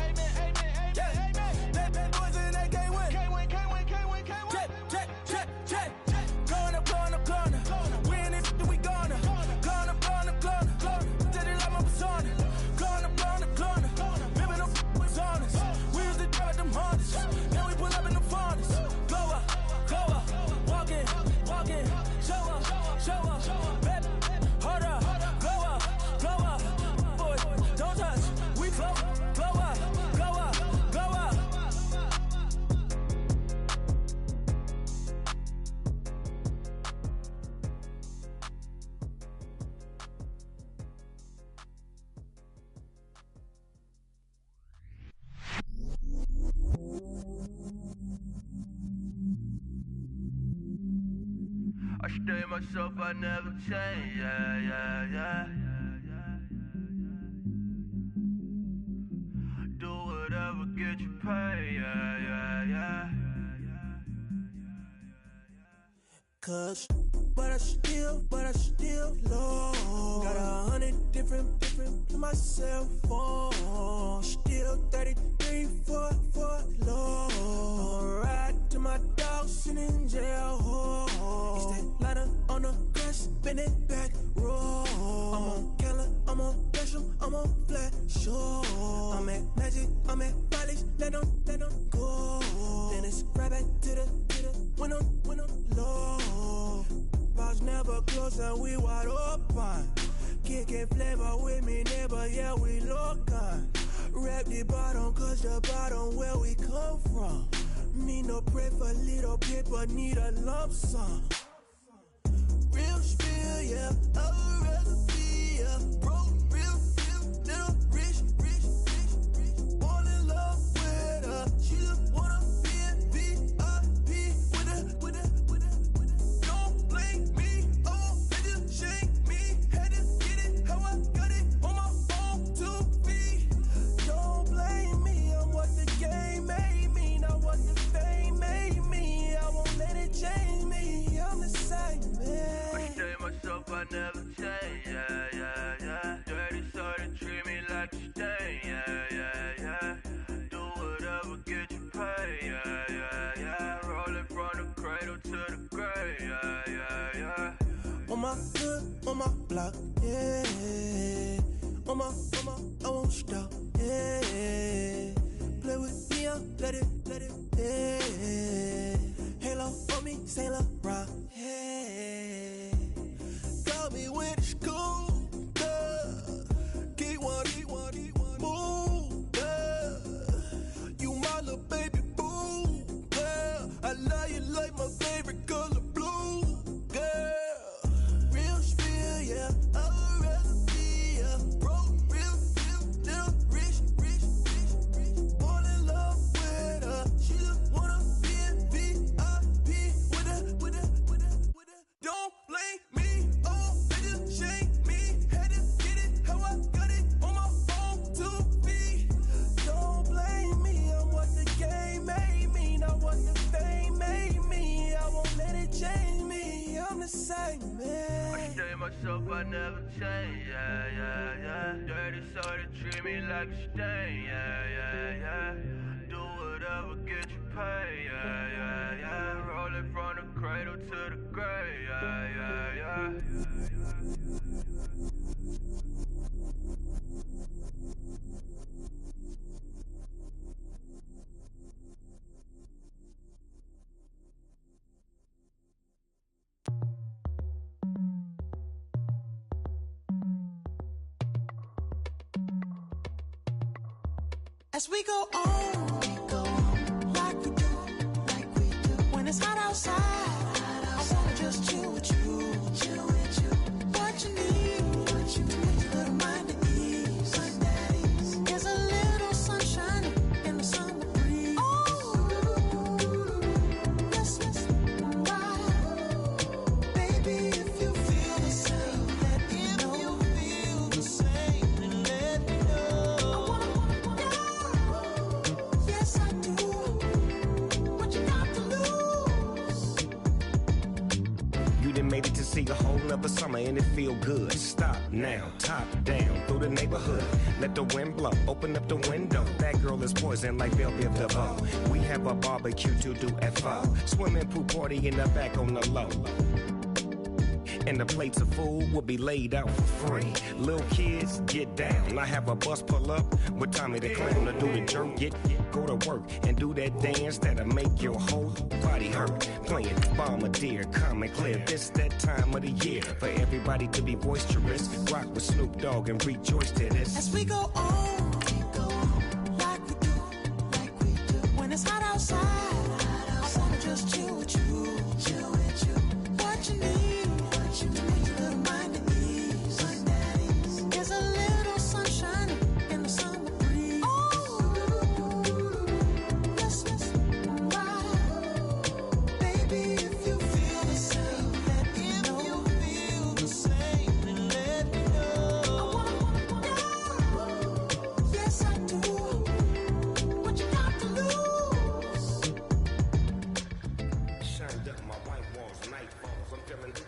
That bad boys and they can't win. Check. Going up. Win it, we gonna. Going up. Did it like my persona. Going up. Ripping up was honest. We used to drive them Hondas. Now we pull up in the furnace. Go up. Walking. Show up. Baby, hold up. Go up. Boy, don't touch. We flow up. I stay myself, I never change, yeah. Do whatever, get you paid, yeah. Cause, but I still low. Got 100 different in my cell phone. Still 33 for low. I'ma ride to my dog sitting in jail. It's that lighter on the grass, spin it back, roll. I'm on Keller, I'm on Gresham, I'm on Flat Shore. I'm at Magic, I'm at Follies, let them go. Then it's right back to the window low. Bars never close and we wide open. Kicking flavor with me, neighbor, yeah, we local. Rap the bottom, cause the bottom where we come from. Me no pray for little paper, need a lump sum. Real spill, yeah, I would rather be a broke, real, little rich. Fall in love with her, she just wanna be a VIP with her. Don't blame me, oh, they just shake me. Had to get it, how I got it, on my phone to be. Don't blame me, I'm what the game made me, not what the fame made me. I won't let it change me, I'm the same man. I stay myself, I never change, yeah. Dirty sort of treat me like a stain, yeah. Do whatever, get you paid, yeah. Rolling from the cradle to the grave, yeah. On my hood, on my block, yeah. On my, I won't stop, yeah. Play with me, I'll let it, yeah. Halo on me, Sailor Rock, yeah. Got me with the school, keep one, move, you my little baby boo, girl. I love you like my favorite color blue, girl. Real spill, yeah, I would rather be a broke, real, little rich. Fall in love with her, she just wanna be a VIP with her. Don't blame me, oh, they just shake me. Had to get it, how I got it, on my phone to be. Don't blame me, I'm what the game made me, not what the fame made me. I won't let it change me, I'm the same man. I stay myself, I never change, yeah. Dirty sort of treat me like a stain, yeah. Do whatever, get you paid, yeah. Rolling from the cradle to the grave, yeah. As we go on, like we do. When it's hot outside, I wanna just chill with you. What you need, to make your little mind at ease. There's a little sunshine in the summer breeze. Oh, a whole nother summer and it feel good. Stop now, top down through the neighborhood. Let the wind blow, open up the window. That girl is poison like Velvet DeVoe. We have a barbecue to do at 4. Swimming pool party in the back on the low. And the plates of food will be laid out for free. Little kids, get down. I have a bus pull up with Tommy the Clown to do the jerk. Go to work and do that dance that'll make your whole body hurt. Playing Bombardier, calm and clear. This that time of the year for everybody to be boisterous. Rock with Snoop Dogg and rejoice to this. As we go on, like we do. When it's hot outside, I wanna just chill with you. What you need? To make your little mind at ease. There's a little sunshine in the summer breeze. Let's ride. Baby, if you feel the same, let me know. If you feel the same, then let me know. I wanna know. Yes, I do. What you got to lose? Shined up my white walls, night falls. I'm feeling good.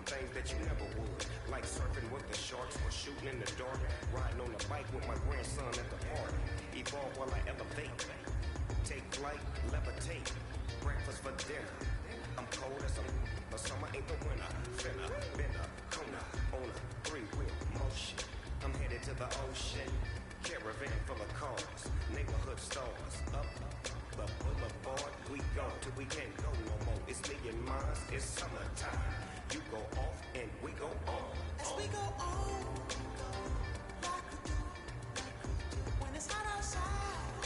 Things that you never would, like surfing with the sharks or shooting in the dark, riding on a bike with my grandson at the park. Evolve while I elevate, take flight, levitate, breakfast for dinner. I'm cold as but summer ain't the winter. Finna, bender, Kona, on a 3-wheel motion. I'm headed to the ocean, caravan full of cars, neighborhood stars, up the boulevard. We go till we can't go no more. It's me and mine, it's summertime. You go off and we go on. As we go on, like we do. When it's hot outside,